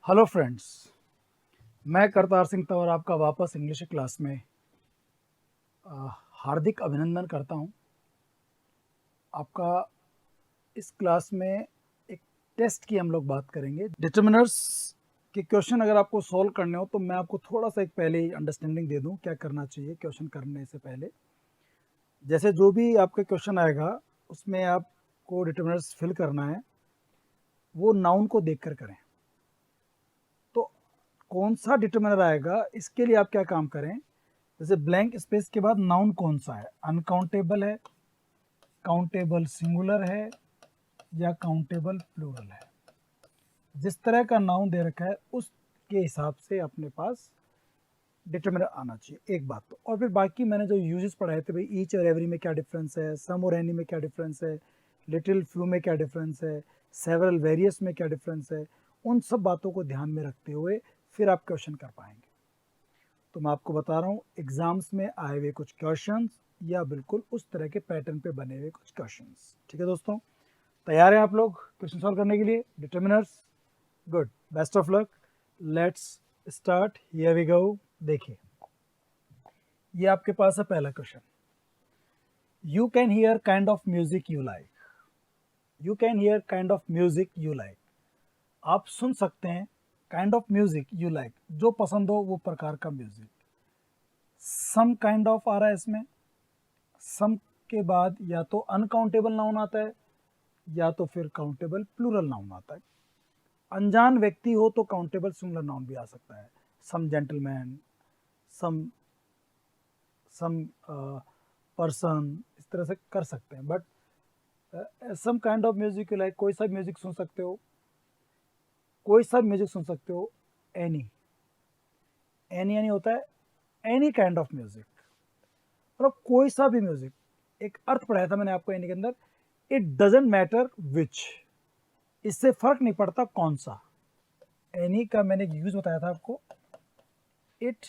Hello friends, मैं करतार सिंह तंवर आपका वापस इंग्लिश क्लास में हार्दिक अभिनंदन करता हूं। आपका इस क्लास में एक टेस्ट की हम लोग बात करेंगे। डिटर्मिनर्स के क्वेश्चन अगर आपको सॉल्व करने हो तो मैं आपको थोड़ा सा एक पहले ही अंडरस्टैंडिंग दे दूं क्या करना चाहिए क्वेश्चन करने से पहले। जैसे जो भी आपका क्वेश्चन आएगा उसमें आपको डिटर्मिनर्स फिल करना है, वो नाउन को देखकर करें। तो कौन सा डिटर्मिनर आएगा इसके लिए आप क्या काम करें, जैसे ब्लैंक स्पेस के बाद नाउन कौन सा है, अनकाउंटेबल है, काउंटेबल सिंगुलर है या काउंटेबल प्लूरल है। जिस तरह का नाउन दे रखा है उसके हिसाब से अपने पास डिटर्मिनर आना चाहिए, एक बात। तो और फिर बाकी मैंने जो यूजेस पढ़ाए थे, भाई ईच और एवरी में क्या डिफरेंस है, सम और एनी में क्या डिफरेंस है, लिटिल फ्यू में क्या डिफरेंस है, सेवरल वेरियस में क्या डिफरेंस है, उन सब बातों को ध्यान में रखते हुए फिर आप क्वेश्चन कर पाएंगे। तो मैं आपको बता रहा हूँ एग्जाम्स में आए हुए कुछ क्वेश्चंस या बिल्कुल उस तरह के पैटर्न पे बने हुए कुछ क्वेश्चंस। ठीक है दोस्तों, तैयार हैं आप लोग क्वेश्चन सॉल्व करने के लिए? Determiners, good, best of luck, let's start, here we go. देखिए, ये आपके पास है पहला question. You can hear kind of music you like. You can hear kind of music you like. आप सुन सकते हैं kind of music you like, जो पसंद हो वो प्रकार का म्यूजिक। सम काइंड ऑफ आ रहा है इसमें, सम के बाद या तो अनकाउंटेबल नाउन आता है या तो फिर काउंटेबल प्लूरल नाउन आता है। अनजान व्यक्ति हो तो काउंटेबल सिंगुलर नाउन भी आ सकता है, सम जेंटलमैन, सम सम पर्सन, इस तरह से कर सकते हैं। But some kind of music like, कोई सा म्यूजिक सुन सकते हो, कोई सा म्यूजिक सुन सकते हो। एनी, एनी यानी होता है एनी काइंड ऑफ म्यूजिक, मतलब कोई सा भी म्यूजिक। एक अर्थ पढ़ाया था मैंने आपको एनी के अंदर, इट डजेंट मैटर विच, इससे फर्क नहीं पड़ता कौन सा। एनी का मैंने यूज बताया था आपको, it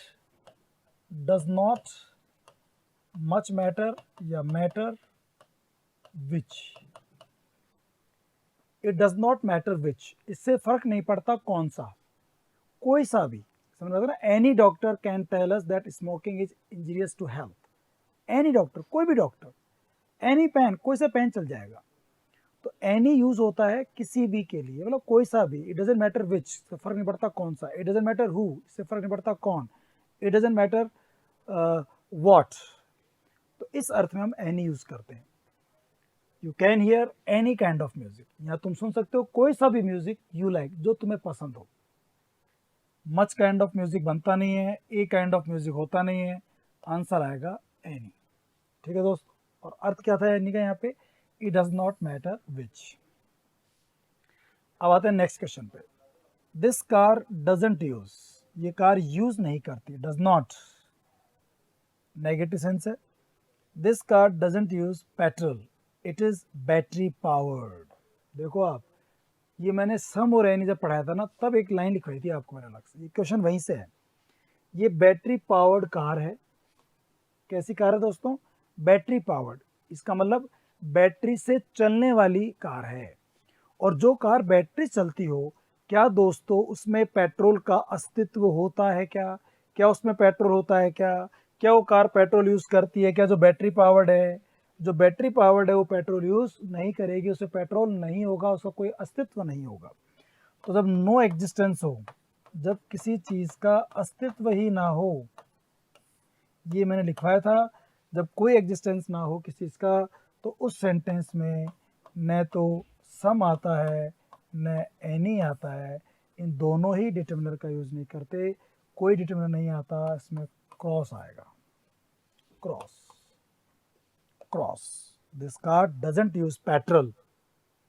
does not much matter या matter which, it does not matter which, इससे फर्क नहीं पड़ता कौन सा, कोई सा भी। समझ रहे हो ना? Any doctor can tell us that smoking is injurious to health. Any doctor, कोई भी डॉक्टर। एनी पेन, कोई सा पेन चल जाएगा। तो एनी यूज होता है किसी भी के लिए, मतलब कोई सा भी। इट डजेंट मैटर विच, से फर्क नहीं पड़ता कौन सा। इट डजेंट मैटर हु, इससे फर्क नहीं पड़ता कौन। It doesn't matter what. तो इस अर्थ में हम एनी यूज करते हैं। You can here any kind of music, या तुम सुन सकते हो कोई सा भी म्यूजिक यू लाइक, जो तुम्हें पसंद हो। मच काइंड ऑफ म्यूजिक बनता नहीं है, ए काइंड ऑफ म्यूजिक होता नहीं है, आंसर आएगा एनी। ठीक है दोस्त, और अर्थ क्या था एनी का यहाँ पे? इट डज नॉट मैटर विच। अब आते हैं नेक्स्ट क्वेश्चन पे। दिस कार डजेंट यूज, ये कार यूज नहीं करती। डज नॉट नेगेटिव सेंस है। This car doesn't use petrol, it is battery powered. देखो आप, ये मैंने सम और एनी जब पढ़ाया था ना, तब एक लाइन लिखवाई थी आपको मैंने अलग से, ये क्वेश्चन वहीं से है। ये बैटरी पावर्ड कार है। कैसी कार है दोस्तों? बैटरी पावर्ड, इसका मतलब बैटरी से चलने वाली कार है। और जो कार बैटरी चलती हो, क्या दोस्तों उसमें पेट्रोल का अस्तित्व होता है क्या? क्या उसमें पेट्रोल होता है क्या? क्या वो कार पेट्रोल यूज करती है क्या? जो बैटरी पावर्ड है, जो बैटरी पावर्ड है वो पेट्रोल यूज नहीं करेगी, उसमें पेट्रोल नहीं होगा, उसका कोई अस्तित्व नहीं होगा। तो जब नो एग्जिस्टेंस हो, जब किसी चीज का अस्तित्व ही ना हो, ये मैंने लिखवाया था, जब कोई एग्जिस्टेंस ना हो किसी चीज का, तो उस सेंटेंस में न तो सम आता है न एनी आता है। इन दोनों ही डिटर्मिनर का यूज नहीं करते। कोई डिटर्मिनर नहीं आता, इसमें क्रॉस आएगा। Cross, cross. This car doesn't use petrol,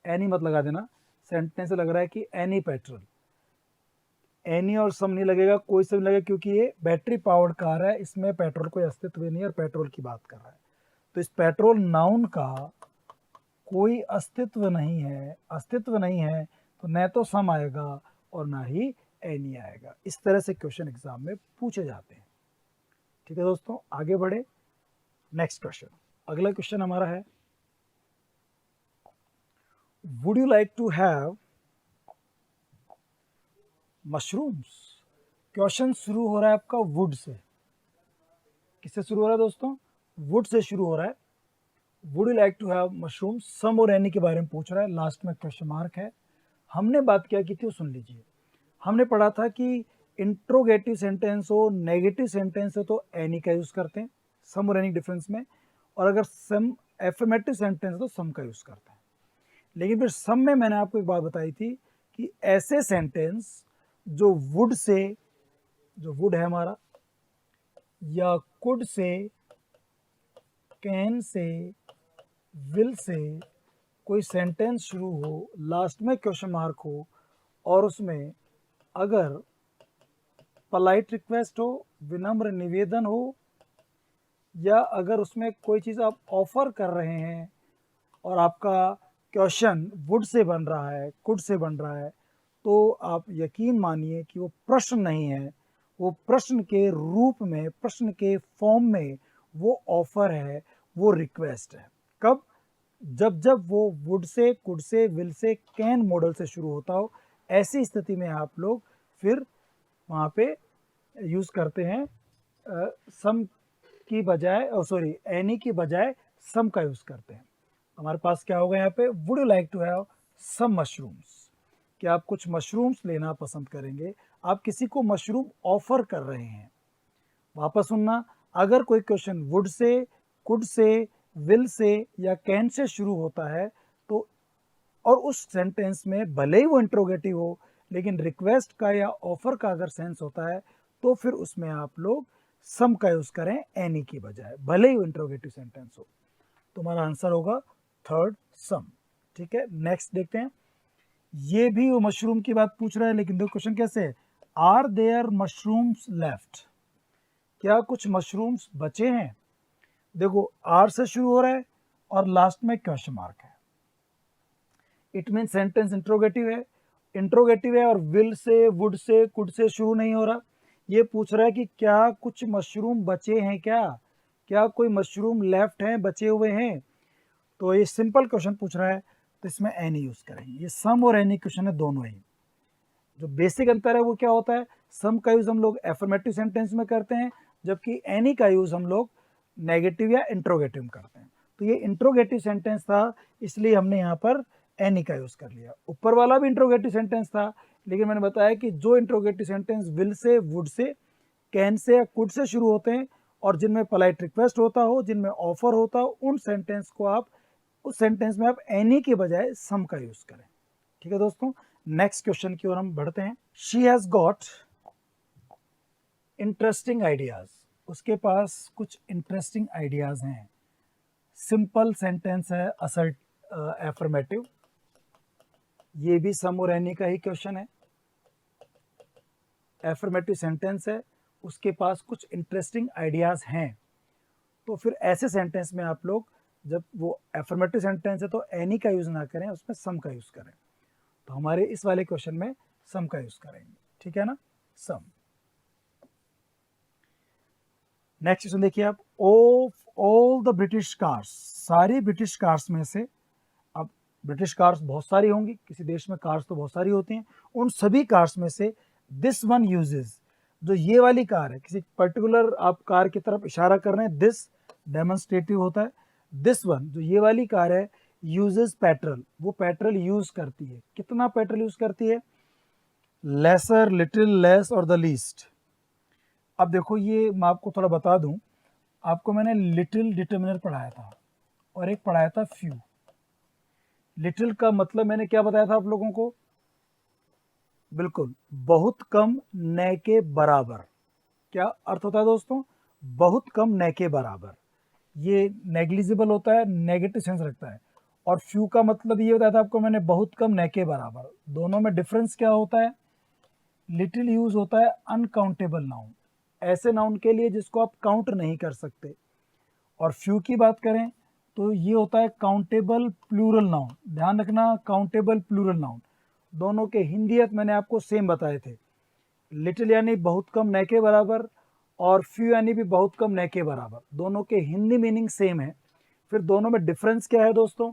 any मत लगा देना, सेंटेंस से लग रहा है कि एनी पेट्रोल। एनी और सम नहीं लगेगा, कोई से भी लगेगा, क्योंकि ये बैटरी पावर्ड कार है, इसमें पेट्रोल कोई अस्तित्व नहीं है और पेट्रोल की बात कर रहा है। तो इस पेट्रोल नाउन का कोई अस्तित्व नहीं है, अस्तित्व नहीं है, तो न तो सम आएगा और ना ही एनी आएगा। इस तरह से क्वेश्चन एग्जाम में पूछे जाते हैं। ठीक है दोस्तों, आगे बढ़े। नेक्स्ट क्वेश्चन, अगला क्वेश्चन हमारा है, would you like to have mushrooms. Question शुरू हो रहा है आपका वुड से। किससे शुरू हो रहा है दोस्तों? वुड से शुरू हो रहा है। Would you like to have mushrooms, some और एनी के बारे में पूछ रहा है, लास्ट में क्वेश्चन मार्क है। हमने बात क्या की थी वो सुन लीजिए। हमने पढ़ा था कि इंट्रोगेटिव सेंटेंस हो, नेगेटिव सेंटेंस हो तो एनी का यूज़ करते हैं सम और एनी डिफरेंस में, और अगर सम एफर्मेटिव सेंटेंस हो तो सम का यूज़ करते हैं। लेकिन फिर सम में मैंने आपको एक बात बताई थी कि ऐसे सेंटेंस जो वुड से, जो वुड है हमारा, या could say, can say, will say कोई सेंटेंस शुरू हो, लास्ट में क्वेश्चन मार्क हो, और उसमें अगर पोलाइट रिक्वेस्ट हो, विनम्र निवेदन हो, या अगर उसमें कोई चीज़ आप ऑफर कर रहे हैं और आपका क्वेश्चन वुड से बन रहा है, कुड से बन रहा है, तो आप यकीन मानिए कि वो प्रश्न नहीं है, वो प्रश्न के रूप में, प्रश्न के फॉर्म में वो ऑफर है, वो रिक्वेस्ट है। कब? जब जब वो would say, could say, will say, can model से शुरू होता हो, ऐसी स्थिति में आप लोग फिर वहाँ पे यूज़ करते हैं सम की बजाय, सॉरी एनी की बजाय सम का यूज़ करते हैं। हमारे पास क्या होगा यहाँ पे? Would you like to have some mushrooms. क्या आप कुछ मशरूम्स लेना पसंद करेंगे? आप किसी को मशरूम ऑफर कर रहे हैं। वापस सुनना, अगर कोई question would say, could say, will say या कैन से शुरू होता है तो, और उस सेंटेंस में भले ही वो इंट्रोगेटिव हो, लेकिन रिक्वेस्ट का या ऑफर का अगर सेंस होता है तो फिर उसमें आप लोग सम का यूज़ करें एनी की बजाय, भले ही वो इंट्रोगेटिव सेंटेंस हो। तुम्हारा आंसर होगा थर्ड, सम। ठीक है, नेक्स्ट देखते हैं। ये भी वो मशरूम की बात पूछ रहा है, लेकिन देखो क्वेश्चन कैसे है, आर देयर मशरूम्स लेफ्ट? क्या कुछ मशरूम्स बचे हैं? देखो आर से शुरू हो रहा है और लास्ट में क्वेश्चन मार्क है। इट मीन सेंटेंस इंट्रोगेटिव है और will say, would say, could say शुरू नहीं हो रहा। ये पूछ रहा है कि क्या कुछ मशरूम बचे हैं, क्या कोई मशरूम लेफ्ट हैं, बचे हुए हैं? तो ये सिंपल क्वेश्चन पूछ रहा है, तो इसमें एनी यूज़ करेंगे। ये सम और एनी क्वेश्चन है दोनों ही। जो बेसिक अंतर है वो क्या होता है, सम का यूज़ हम लोग एफर्मेटिव सेंटेंस में करते हैं, जबकि एनी का यूज़ हम लोग नेगेटिव या इंट्रोगेटिव में करते हैं। तो ये इंट्रोगेटिव सेंटेंस था, इसलिए हमने यहाँ पर एनी का यूज़ कर लिया। ऊपर वाला भी इंट्रोगेटिव सेंटेंस था, लेकिन मैंने बताया कि जो interrogative sentence will say, would say, can say या कुड से शुरू होते हैं और जिनमें पोलाइट रिक्वेस्ट होता हो, जिनमें ऑफर होता हो, उन सेंटेंस को आप, उस सेंटेंस में आप एनी के बजाय सम का यूज़ करें। ठीक है दोस्तों, नेक्स्ट क्वेश्चन की ओर हम बढ़ते हैं। She has got interesting ideas. उसके पास कुछ इंटरेस्टिंग आइडियाज हैं। सिंपल सेंटेंस है, असर्ट एफर्मेटिव। ये भी सम और एनी का ही क्वेश्चन है। एफर्मेटिव सेंटेंस है, उसके पास कुछ इंटरेस्टिंग आइडियाज हैं। तो फिर ऐसे सेंटेंस में आप लोग, जब वो एफर्मेटिव सेंटेंस है तो एनी का यूज़ ना करें, उसमें सम का यूज़ करें। तो हमारे इस वाले क्वेश्चन में सम का यूज़ करेंगे। ठीक है ना, सम। नेक्स्ट क्वेश्चन देखिए आप, ऑल द ब्रिटिश कार्स, सारी ब्रिटिश कार्स में से, अब ब्रिटिश कार्स बहुत सारी होंगी, किसी देश में कार्स तो बहुत सारी होती हैं, उन सभी कार्स में से दिस वन यूजेस, जो ये वाली कार है, किसी पर्टिकुलर आप कार की तरफ इशारा कर रहे हैं, दिस डेमोन्स्ट्रेटिव होता है। दिस वन, जो ये वाली कार है, यूजेस पेट्रोल, वो पेट्रोल यूज करती है। कितना पेट्रोल यूज करती है? लेसर, लिटिल, लेस और द लीस्ट। अब देखो ये मैं आपको थोड़ा बता दूं, आपको मैंने लिटिल डिटर्मिनर पढ़ाया था और एक पढ़ाया था फ्यू। लिटिल का मतलब मैंने क्या बताया था आप लोगों को? बिल्कुल, बहुत कम, न के बराबर। क्या अर्थ होता है दोस्तों? बहुत कम, न के बराबर। ये नेग्लिजिबल होता है, नेगेटिव सेंस रखता है। और फ्यू का मतलब ये बताया था आपको मैंने, बहुत कम, न के बराबर। दोनों में डिफरेंस क्या होता है? लिटिल यूज होता है अनकाउंटेबल नाउन, ऐसे नाउन के लिए जिसको आप काउंट नहीं कर सकते। और फ्यू की बात करें तो ये होता है काउंटेबल प्लूरल नाउन। ध्यान रखना, काउंटेबल प्लूरल नाउन। दोनों के हिंदी अर्थ मैंने आपको सेम बताए थे। लिटिल यानी बहुत कम, न के बराबर, और फ्यू यानी भी बहुत कम, न के बराबर। दोनों के हिंदी मीनिंग सेम है। फिर दोनों में डिफरेंस क्या है दोस्तों?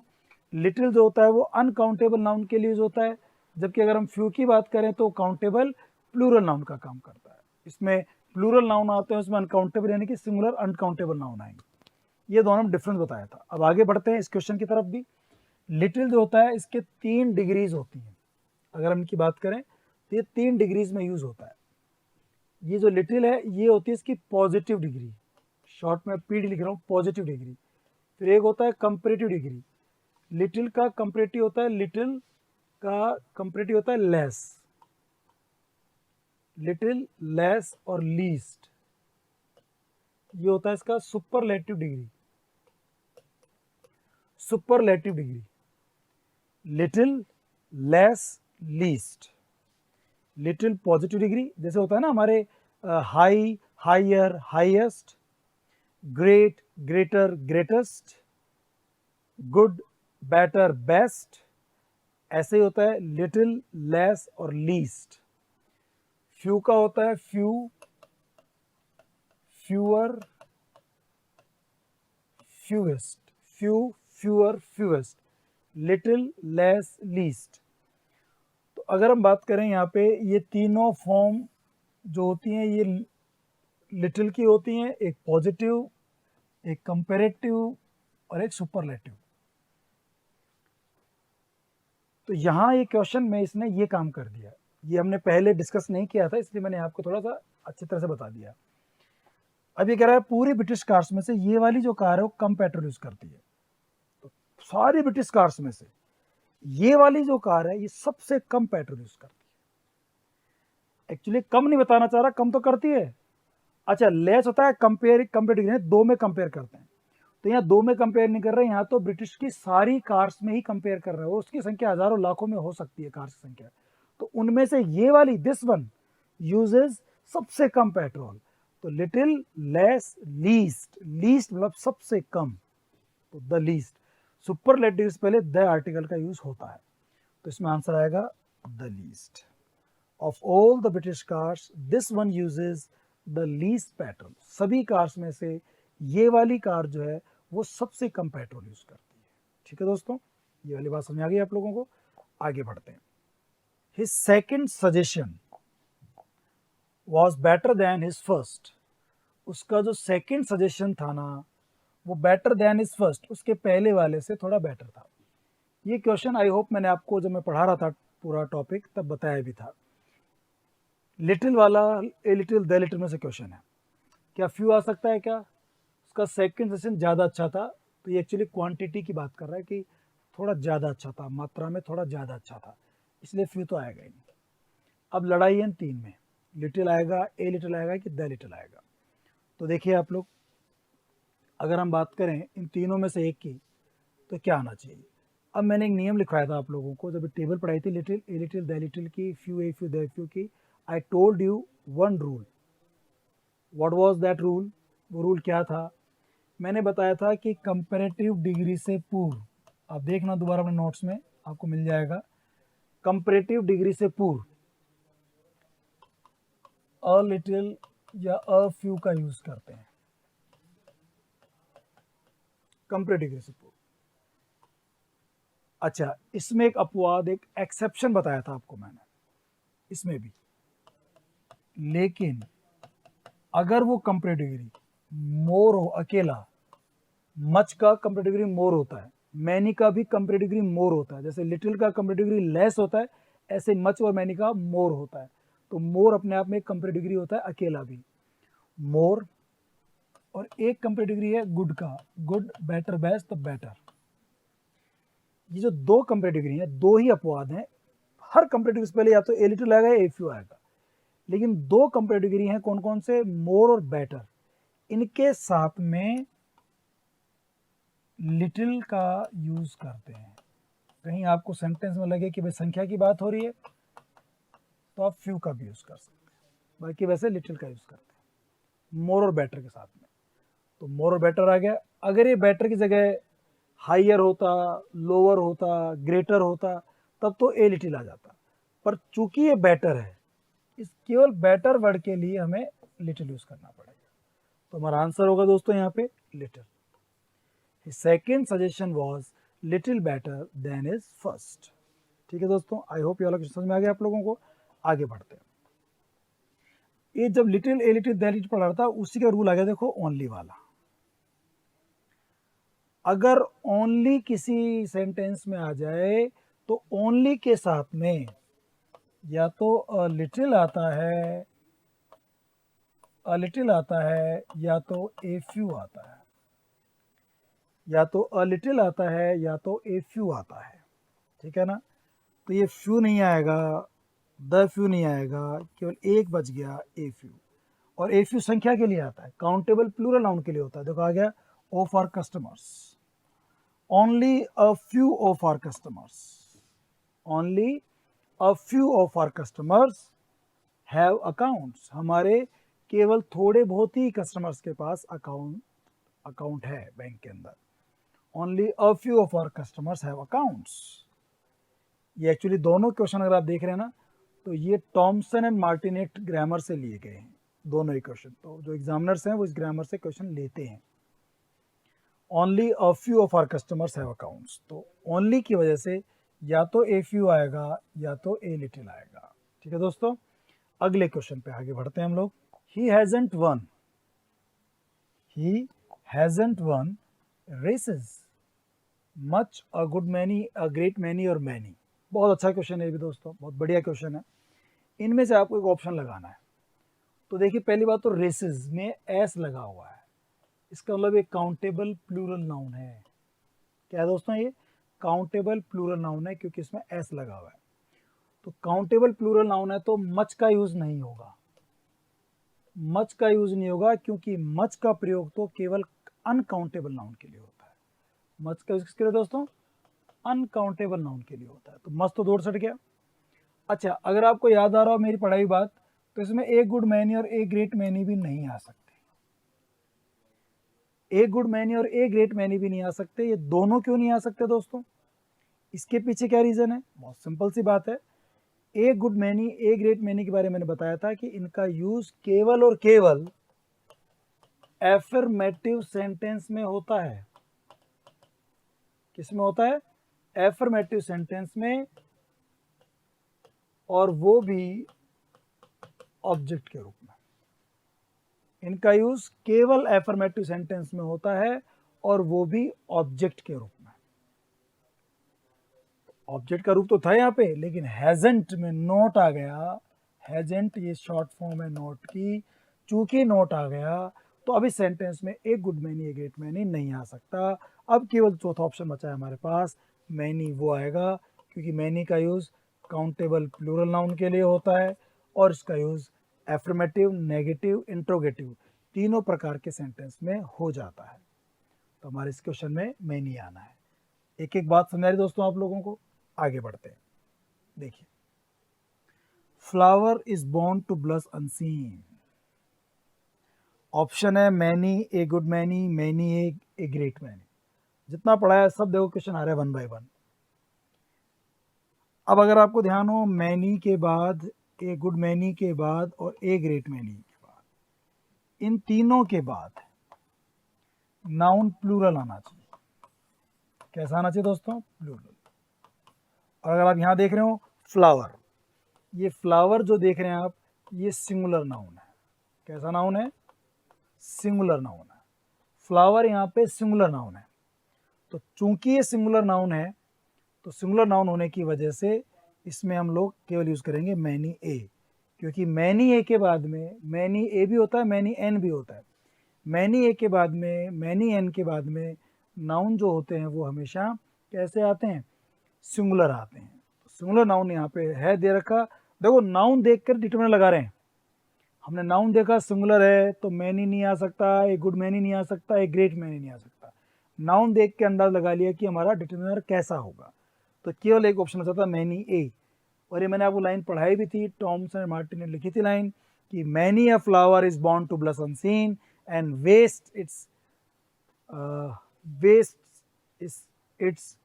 लिटिल जो होता है वो अनकाउंटेबल नाउन के लिए यूज होता है, जबकि अगर हम फ्यू की बात करें तो काउंटेबल प्लूरल नाउन का काम करता है। इसमें प्लूरल नाउन आते हैं, उसमें अनकाउंटेबल यानी कि सिंगुलर अनकाउंटेबल नाउन आएंगे। ये दोनों में डिफरेंस बताया था। अब आगे बढ़ते हैं इस क्वेश्चन की तरफ भी। लिटिल जो होता है इसके 3 डिग्रीज होती हैं। अगर हम इनकी बात करें तो ये 3 डिग्रीज में यूज होता है। ये जो लिटिल है ये होती है इसकी पॉजिटिव डिग्री, शॉर्ट में पीडी लिख रहा हूँ, पॉजिटिव डिग्री। फिर एक होता है कंपेरेटिव डिग्री। लिटिल का कंपेरेटिव होता है, लिटिल का कंपेरेटिव होता है लेस, लिटिल, लेस और लीस्ट। ये होता है इसका superlative degree, superlative degree, little, less, least. Little positive degree, जैसे होता है ना हमारे high, higher, highest, great, greater, greatest, good, better, best. ऐसे ही होता है लिटिल, लेस और लीस्ट। फ्यू का होता है few, fewer, fewest, few, fewer, fewest, little, less, least. तो अगर हम बात करें यहाँ पे, ये तीनों फॉर्म जो होती हैं ये लिटिल की होती हैं, एक पॉजिटिव, एक कंपेरेटिव और एक सुपरलेटिव। तो यहाँ ये क्वेश्चन में इसने ये काम कर दिया। ये हमने पहले डिस्कस नहीं किया था, इसलिए मैंने आपको थोड़ा सा अच्छी तरह से बता दिया। अब ये कह रहा है पूरी ब्रिटिश कार्स में से ये वाली जो कार है वो कम पेट्रोल यूज करती है। तो सारी ब्रिटिश कार्स में से ये वाली जो कार है ये सबसे कम पेट्रोल यूज करती है। एक्चुअली कम नहीं बताना चाह रहा, कम तो करती है। अच्छा, लेस होता है कंपेयर, दो में कंपेयर करते हैं। तो यहाँ दो में कंपेयर नहीं कर रहे, यहाँ तो ब्रिटिश की सारी कार्स में ही कंपेयर कर रहे हो। उसकी संख्या हजारों लाखों में हो सकती है कार्स की संख्या। तो उनमें से ये वाली दिस वन यूजेस सबसे कम पेट्रोल। तो लिटिल, लेस, लीस्ट। लीस्ट मतलब सबसे कम, तो द लीस्ट। सुपरलेटिव से पहले द आर्टिकल का यूज होता है, तो इसमें आंसर आएगा the least. Of all the British cars this one uses the least petrol. सभी कार्स में से ये वाली कार जो है वो सबसे कम पेट्रोल यूज करती है। ठीक है दोस्तों, ये वाली बात समझ आ गई आप लोगों को। आगे बढ़ते हैं। His second suggestion was better than his first. उसका जो सेकेंड सजेशन था ना वो बेटर देन हिज फर्स्ट, उसके पहले वाले से थोड़ा बेटर था। ये क्वेश्चन आई होप मैंने आपको जब मैं पढ़ा रहा था पूरा टॉपिक तब बताया भी था। लिटिल वाला ए लिटिल द लिटिल में से क्वेश्चन है। क्या फ्यू आ सकता है क्या? उसका सेकंड सेशन ज़्यादा अच्छा था, तो ये एक्चुअली क्वांटिटी की बात कर रहा है कि थोड़ा ज़्यादा अच्छा था, मात्रा में थोड़ा ज़्यादा अच्छा था, इसलिए फ्यू तो आएगा ही नहीं। अब लड़ाई है इन तीन में, लिटिल आएगा, ए लिटिल आएगा कि द लिटिल आएगा। तो देखिए आप लोग, अगर हम बात करें इन तीनों में से एक की तो क्या आना चाहिए। अब मैंने एक नियम लिखवाया था आप लोगों को जब टेबल पढ़ाई थी little, a little, the little की, few a few the few की। I told you one rule. What was that rule? वो रूल क्या था? मैंने बताया था कि कंपैरेटिव डिग्री से पूर्व, आप देखना दोबारा अपने नोट्स में आपको मिल जाएगा, कंपैरेटिव डिग्री से पूर्व अ लिटिल या अ फ्यू का यूज करते हैं। कंपैरेटिव डिग्री से पूर्व। अच्छा, इसमें एक अपवाद, एक एक्सेप्शन बताया था आपको मैंने इसमें भी। लेकिन अगर वो कंपैरेटिव डिग्री मोर हो, अकेला, मच का कंपैरेटिव डिग्री मोर होता है, मैनी का भी कंपैरेटिव डिग्री मोर होता है। जैसे लिटिल का कंपैरेटिव डिग्री लेस होता है, ऐसे मच और मैनी का मोर होता है। तो मोर अपने आप में एक कंपैरेटिव डिग्री होता है अकेला भी, मोर। और एक कंपैरेटिव डिग्री है गुड का, good, better, best, the better. ये जो दो कंपैरेटिव डिग्री है, दो ही अपवाद हैं। हर कंपैरेटिव से पहले या तो ए लिटिल आएगा या ए फ्यू आएगा, लेकिन दो कंपैरेटिव डिग्री हैं। कौन कौन से? मोर और बेटर। इनके साथ में लिटिल का यूज करते हैं। कहीं आपको सेंटेंस में लगे कि भाई संख्या की बात हो रही है तो आप फ्यू का भी यूज कर सकते हैं, बाकी वैसे लिटिल का यूज करते हैं मोर और बेटर के साथ में। तो मोर और बेटर आ गया। अगर ये बेटर की जगह हायर होता, लोअर होता, ग्रेटर होता, तब तो ए लिटिल आ जाता। पर चूंकि ये बेटर है, इस केवल बेटर वर्ड के लिए हमें लिटिल यूज करना पड़ेगा। तो हमारा आंसर होगा दोस्तों यहाँ पे little. His second suggestion was little better than his first। ठीक है दोस्तों, आई होप ये वाला क्वेश्चन समझ में आ गया आप लोगों को। आगे बढ़ते हैं। ये जब little a little that little पढ़ रहा था, उसी का रूल आ गया, देखो ओनली वाला। अगर ओनली किसी सेंटेंस में आ जाए तो ओनली के साथ में या तो अ लिटिल आता है, या तो ए फ्यू आता है, या तो अ लिटिल आता है या तो ए फ्यू आता है, ठीक है ना। तो ये फ्यू नहीं आएगा, द फ्यू नहीं आएगा, केवल एक बच गया ए फ्यू। और ए फ्यू संख्या के लिए आता है, काउंटेबल प्लूरल नाउन के लिए होता है। देखो आ गया of our customers, only a few of our customers, only a few of our customers have accounts, हमारे केवल थोड़े बहुत ही कस्टमर्स के पास अकाउंट है बैंक के अंदर। Only a few of our customers have accounts. ये एक्चुअली दोनों क्वेश्चन अगर आप देख रहे हैं ना, तो ये टॉमसन एंड मार्टिनेट ग्रामर से लिए गए हैं दोनों ही क्वेश्चन। तो जो एग्जामिनर्स हैं वो इस ग्रामर से क्वेश्चन लेते हैं। Only a few of our customers have accounts, तो ओनली की वजह से या तो ए फ्यू आएगा या तो ए लिटिल आएगा। ठीक है दोस्तों, अगले क्वेश्चन पे आगे बढ़ते हैं हम लोग। He hasn't won races much, a good many, a great many और मैनी। बहुत अच्छा क्वेश्चन है ये भी दोस्तों, बहुत बढ़िया क्वेश्चन है। इनमें से आपको एक ऑप्शन लगाना है। तो देखिए पहली बात तो रेसेस में एस लगा हुआ है, इसका मतलब एक काउंटेबल प्लूरल नाउन है। क्या है दोस्तों, ये काउंटेबल प्लूरल नाउन है क्योंकि इसमें एस लगा हुआ है। तो काउंटेबल प्लूरल नाउन है तो मच का यूज नहीं होगा, मच का यूज नहीं होगा क्योंकि मच का प्रयोग तो केवल अनकाउंटेबल नाउन के लिए होता है। मच का यूज किसके लिए दोस्तों, अनकाउंटेबल नाउन के लिए होता है। तो मच तो दूर सट गया। अच्छा, अगर आपको याद आ रहा हो मेरी पढ़ाई बात, तो इसमें ए गुड मैनी और ए ग्रेट मैनी भी नहीं आ सकते। ए गुड मैनी और ए ग्रेट मैनी भी नहीं आ सकते। ये दोनों क्यों नहीं आ सकते दोस्तों, इसके पीछे क्या रीजन है, बहुत सिंपल सी बात है। ए good many a great many के बारे में मैंने बताया था कि इनका यूज केवल और केवल एफर्मेटिव सेंटेंस में होता है। किस में होता है, एफर्मेटिव सेंटेंस में, और वो भी ऑब्जेक्ट के रूप में। इनका यूज केवल एफर्मेटिव सेंटेंस में होता है और वो भी ऑब्जेक्ट के रूप में। ऑब्जेक्ट का रूप तो था यहाँ पे, लेकिन हैजेंट में नोट आ गया। हैजेंट ये शॉर्ट फॉर्म है नोट की, चूंकि नोट आ गया तो अभी सेंटेंस में एक गुड मैनी एक ग्रेट मैनी नहीं आ सकता। अब केवल चौथा ऑप्शन बचा है हमारे पास, मैनी, वो आएगा क्योंकि मैनी का यूज काउंटेबल प्लूरल नाउन के लिए होता है और इसका यूज एफर्मेटिव, नेगेटिव, इंट्रोगेटिव तीनों प्रकार के सेंटेंस में हो जाता है। तो हमारे इस क्वेश्चन में मैनी आना है। एक एक बात समझा रही दोस्तों आप लोगों को, आगे बढ़ते हैं। देखिए, flower is born to blush unseen. Option है many a good many, many a great many. जितना पढ़ा है सब देखो क्वेश्चन आ रहा है वन बाय वन। अब अगर आपको ध्यान हो, मैनी के बाद, ए गुड मैनी के बाद और ए ग्रेट मैनी के बाद, इन तीनों के बाद नाउन प्लूरल आना चाहिए। कैसा आना चाहिए दोस्तों, प्लूरल। और अगर आप यहां देख रहे हो फ्लावर, ये फ्लावर जो देख रहे हैं आप, ये सिंगुलर नाउन है। कैसा नाउन है, सिंगुलर नाउन है। फ्लावर यहाँ पे सिंगुलर नाउन है। तो चूंकि ये सिंगुलर नाउन है, तो सिंगुलर नाउन होने की वजह से इसमें हम लोग केवल यूज करेंगे मैनी ए, क्योंकि मैनी ए के बाद में मैनी ए भी होता है, मैनी एन भी होता है। मैनी ए के बाद में, मैनी एन के बाद में नाउन जो होते हैं वो हमेशा कैसे आते हैं, सिंगुलर आते हैं। तो सिंगुलर नाउन यहाँ पे है दे रखा। देखो नाउन देखकर डिटरमिनर लगा रहे हैं। हमने नाउन देखा सिंगुलर है तो मैनी नहीं आ सकता, एक गुड मैनी नहीं आ सकता, एक ग्रेट मैनी नहीं आ सकता। नाउन देख के अंदाज लगा लिया कि हमारा डिटरमिनर कैसा होगा, तो केवल एक ऑप्शन बचा था मैनी ए। और ये मैंने आपको लाइन पढ़ाई भी थी, टॉमसन एंड मार्टिन ने लिखी थी लाइन कि many a flower is born to blush unseen and waste its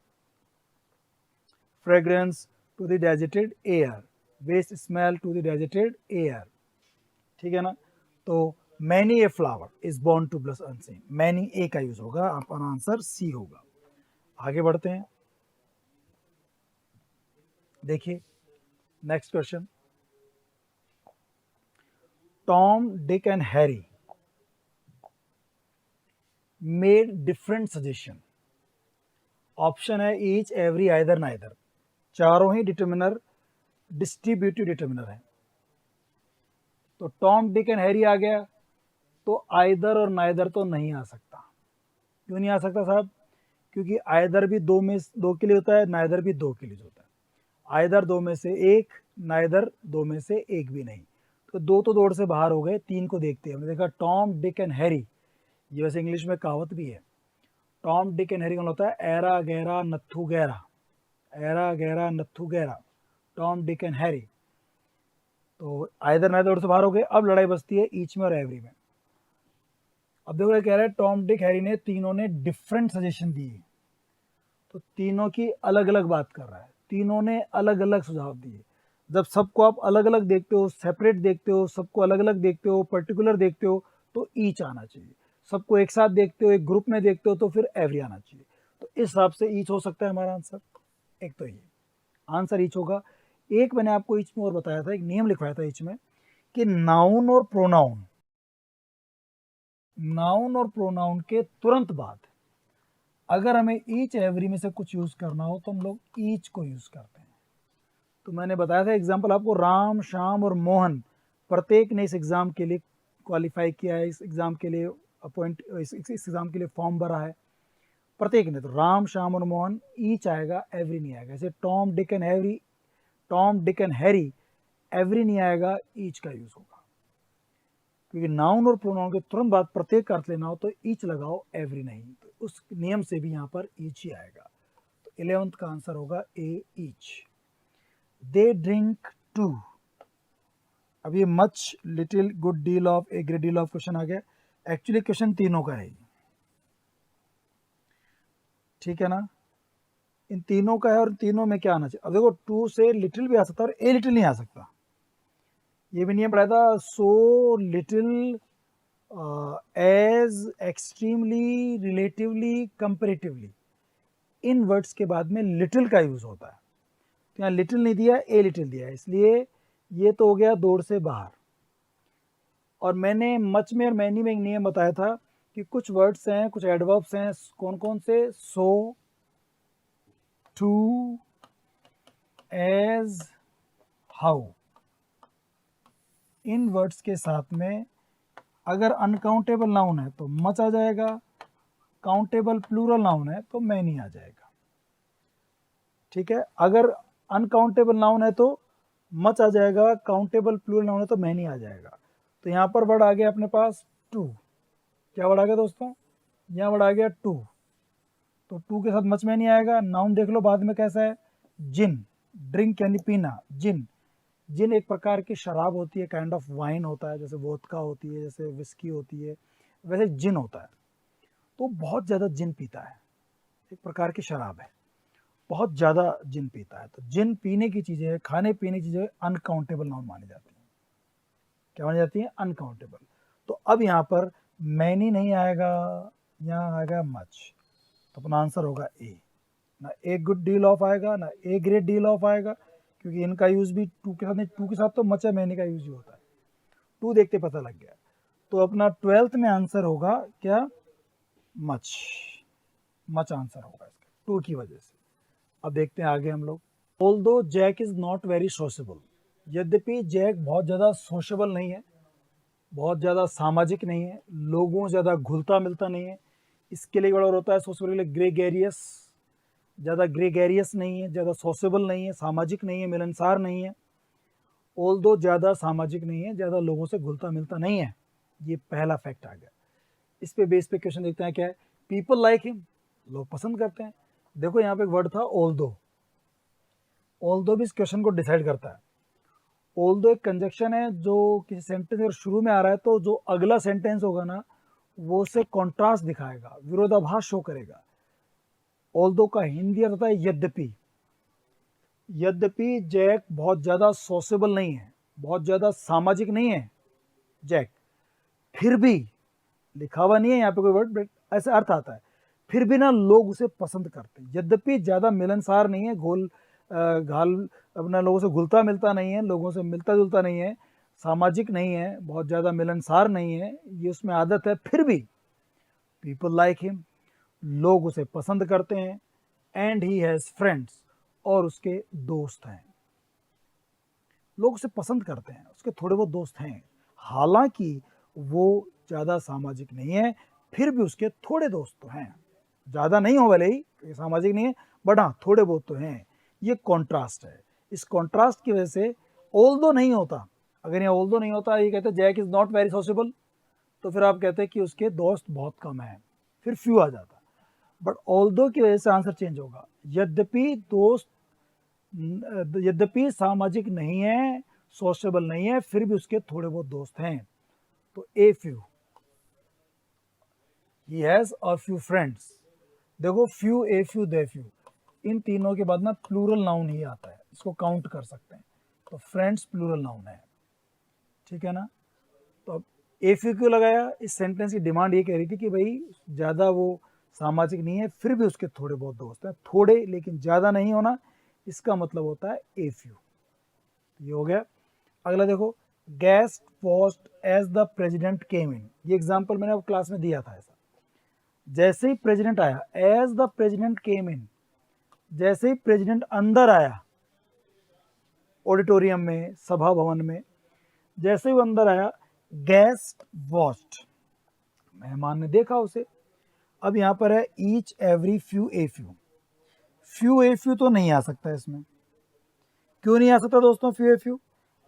fragrance to the deserted air, waste smell to the deserted air. ठीक है ना। तो many a flower is born to blush unseen, many a का use होगा, आपका answer C होगा। आगे बढ़ते हैं। देखिए next question, Tom Dick and Harry made different suggestion. Option है ईच, एवरी, आइदर, नाइदर। चारों ही डिटर्मिनर डिस्ट्रीब्यूटिव डिटर्मिनर है। तो टॉम डिक एंड हैरी आ गया, तो आइदर और नाइदर तो नहीं आ सकता। क्यों नहीं आ सकता साहब? क्योंकि आइदर भी दो के लिए होता है, नाइदर भी दो के लिए होता है। आइदर दो में से एक, नाइदर दो में से एक भी नहीं। तो दो तो दौड़ से बाहर हो गए। तीन को देखते हैं। हमने देखा टॉम डिक एंड हैरी, ये वैसे इंग्लिश में कहावत भी है। टॉम डिक एंड हैरी कौन होता है? एरा गहरा नत्थू गहरा, एरा गहरा नत्थू गहरा, टॉम डिक एंड हैरी। तो आइदर नाइदर से बाहर हो गए। अब लड़ाई बचती है ईच में और एवरी में। अब देखो ये कह रहा है टॉम डिक हैरी ने, तीनों ने डिफरेंट सजेशन दिए। तो तीनों की अलग अलग बात कर रहा है, तीनों ने अलग अलग सुझाव दिए। जब सबको आप अलग अलग देखते हो, सेपरेट देखते हो, सबको अलग अलग देखते हो, पर्टिकुलर देखते हो, तो ईच आना चाहिए। सबको एक साथ देखते हो, एक ग्रुप में देखते हो, तो फिर एवरी आना चाहिए। तो इस हिसाब से ईच हो सकता है हमारा आंसर। एक तो ये आंसर ईच होगा। एक मैंने आपको ईच में और बताया था, एक नियम लिखवाया था ईच में, कि नाउन और प्रोनाउन, नाउन और प्रोनाउन के तुरंत बाद अगर हमें ईच एवरी में से कुछ यूज करना हो तो हम लोग ईच को यूज करते हैं। तो मैंने बताया था एग्जाम्पल आपको, राम, श्याम और मोहन, प्रत्येक ने इस एग्जाम के लिए क्वालिफाई किया है, इस एग्जाम के लिए अपॉइंट, इस एग्जाम के लिए फॉर्म भरा है, प्रत्येक ने। तो राम, श्याम और मोहन, ईच आएगा, एवरी नहीं आएगा। जैसे Tom Dick and Harry, Tom Dick and Harry, every नहीं आएगा, ईच का यूज होगा। क्योंकि नाउन और प्रोनाउन के तुरंत बाद प्रत्येक का अर्थ लेना हो तो ईच लगाओ, एवरी नहीं। तो उस नियम से भी यहाँ पर ईच ही आएगा। तो 11th का आंसर होगा a, each. They drink too. अब ये much, little, good deal of, a great deal of question आ गया। एक्चुअली क्वेश्चन तीनों का है, ठीक है ना? इन तीनों का है और तीनों में क्या आना चाहिए। अब देखो टू से लिटिल भी आ सकता है और ए लिटिल नहीं आ सकता। ये भी नियम पढ़ा था, so little as, extremely, relatively, comparatively. इन वर्ड्स के बाद में लिटिल का यूज होता है। तो यहाँ लिटिल नहीं दिया, ए लिटिल दिया है, इसलिए ये तो हो गया दौड़ से बाहर। और मैंने मच में और मैनी में एक नियम बताया था कि कुछ वर्ड्स हैं, कुछ एडवर्ब्स हैं, कौन कौन से, सो, टू, एज, हाउ। इन वर्ड्स के साथ में अगर अनकाउंटेबल नाउन है तो मच आ जाएगा, काउंटेबल प्लूरल नाउन है तो मैनी आ जाएगा, ठीक है? अगर अनकाउंटेबल नाउन है तो मच आ जाएगा, काउंटेबल प्लूरल नाउन है तो मैनी आ जाएगा। तो यहाँ पर वर्ड आ गया अपने पास टू। क्या वर्ड आ गया दोस्तों? यहाँ वर्ड आ गया टू। तो टू के साथ मच में नहीं आएगा। नाउन देख लो बाद में कैसा है, जिन, ड्रिंक यानी पीना, जिन। जिन एक प्रकार की शराब होती है, काइंड ऑफ वाइन होता है, जैसे वोदका होती है, जैसे विस्की होती है, वैसे जिन होता है। तो बहुत ज़्यादा जिन पीता है, एक प्रकार की शराब है, बहुत ज़्यादा जिन पीता है। तो जिन पीने की चीज़ें, खाने पीने की चीज़ें अनकाउंटेबल नाउन मानी जाती हैं। क्या मानी जाती है? अनकाउंटेबल। तो अब यहाँ पर मैनी नहीं आएगा, यहाँ आएगा मच। तो अपना आंसर होगा ए। ना ए गुड डील ऑफ आएगा, ना ए ग्रेट डील ऑफ आएगा, क्योंकि इनका यूज भी टू के साथ नहीं, टू के साथ तो मच है, मैनी का यूज ही होता है। टू देखते पता लग गया। तो अपना 12th में आंसर होगा क्या? मच। मच आंसर होगा इसका, टू की वजह से। अब देखते हैं आगे हम लोग। Although Jack is not very sociable. यद्यपि जैक बहुत ज़्यादा सोशेबल नहीं है, बहुत ज़्यादा सामाजिक नहीं है, लोगों से ज़्यादा घुलता मिलता नहीं है। इसके लिए बड़ा होता है सोशेबल के लिए ग्रेगेरियस, ज़्यादा ग्रेगेरियस नहीं है, ज़्यादा सोशेबल नहीं है, सामाजिक नहीं है, मिलनसार नहीं है। ऑल्दो ज़्यादा सामाजिक नहीं है, ज़्यादा लोगों से घुलता मिलता नहीं है। ये पहला फैक्ट आ गया। इस पे बेस पे क्वेश्चन देखते हैं क्या है। पीपल लाइक हिम, लोग पसंद करते हैं। देखो यहाँ पे एक वर्ड था ऑल्दो। ऑल्दो भी इस क्वेश्चन को डिसाइड करता है। ऑल्दो एक कंजक्शन है जो किसी सेंटेंस अगर शुरू में आ रहा है तो जो अगला सेंटेंस होगा ना वो उससे कॉन्ट्रास्ट दिखाएगा, विरोधाभास शो करेगा। ऑल्दो का हिंदी अर्थ होता है यद्यपि। यद्यपि जैक बहुत ज़्यादा सोशेबल नहीं है, बहुत ज़्यादा सामाजिक नहीं है जैक, फिर भी, लिखा हुआ नहीं है यहाँ पे कोई वर्ड, बट ऐसा अर्थ आता है, फिर भी ना लोग उसे पसंद करते हैं। यद्यपि ज़्यादा मिलनसार नहीं है, घाल अपना लोगों से घुलता मिलता नहीं है, लोगों से मिलता जुलता नहीं है, सामाजिक नहीं है, बहुत ज़्यादा मिलनसार नहीं है, ये उसमें आदत है, फिर भी पीपल लाइक हिम, लोग उसे पसंद करते हैं, एंड ही हैज़ फ्रेंड्स, और उसके दोस्त हैं। लोग उसे पसंद करते हैं, उसके थोड़े बहुत दोस्त हैं, हालांकि वो ज़्यादा सामाजिक नहीं है, फिर भी उसके थोड़े दोस्त तो हैं। ज़्यादा नहीं हो भले ही, सामाजिक नहीं है, बट हाँ थोड़े बहुत तो हैं। ये कॉन्ट्रास्ट है। इस कॉन्ट्रास्ट की वजह से ऑल्दो नहीं होता, अगर ये ऑल्दो नहीं होता, ये कहते Jack is not very sociable, तो फिर आप कहते हैं कि उसके दोस्त बहुत कम हैं, फिर फ्यू आ जाता। बट ऑल्दो की वजह से आंसर चेंज होगा। यद्यपि सामाजिक नहीं है, सोशेबल नहीं है, फिर भी उसके थोड़े बहुत दोस्त हैं, तो a few, he has a few friends. देखो few, a few, the few, इन तीनों के बाद ना प्लूरल नाउन ही आता है, इसको काउंट कर सकते हैं, तो फ्रेंड्स प्लूरल नाउन है, ठीक है ना। तो अब ए फ्यू क्यों लगाया, इस सेंटेंस की डिमांड ये कह रही थी कि भाई ज़्यादा वो सामाजिक नहीं है, फिर भी उसके थोड़े बहुत दोस्त हैं, थोड़े लेकिन ज़्यादा नहीं होना, इसका मतलब होता है ए फ्यू। ये हो गया। अगला देखो, guest watched as the president came in, ये एग्जाम्पल मैंने अब क्लास में दिया था। ऐसा जैसे ही प्रेजिडेंट आया, एज द प्रेजिडेंट केम इन, जैसे ही प्रेजिडेंट अंदर आया ऑडिटोरियम में, सभा भवन में, जैसे ही वो अंदर आया, गेस्ट वॉच्ड, मेहमान ने देखा उसे। अब यहाँ पर है each every few a few, few a few तो नहीं आ सकता इसमें। क्यों नहीं आ सकता दोस्तों फ्यू ए फ्यू,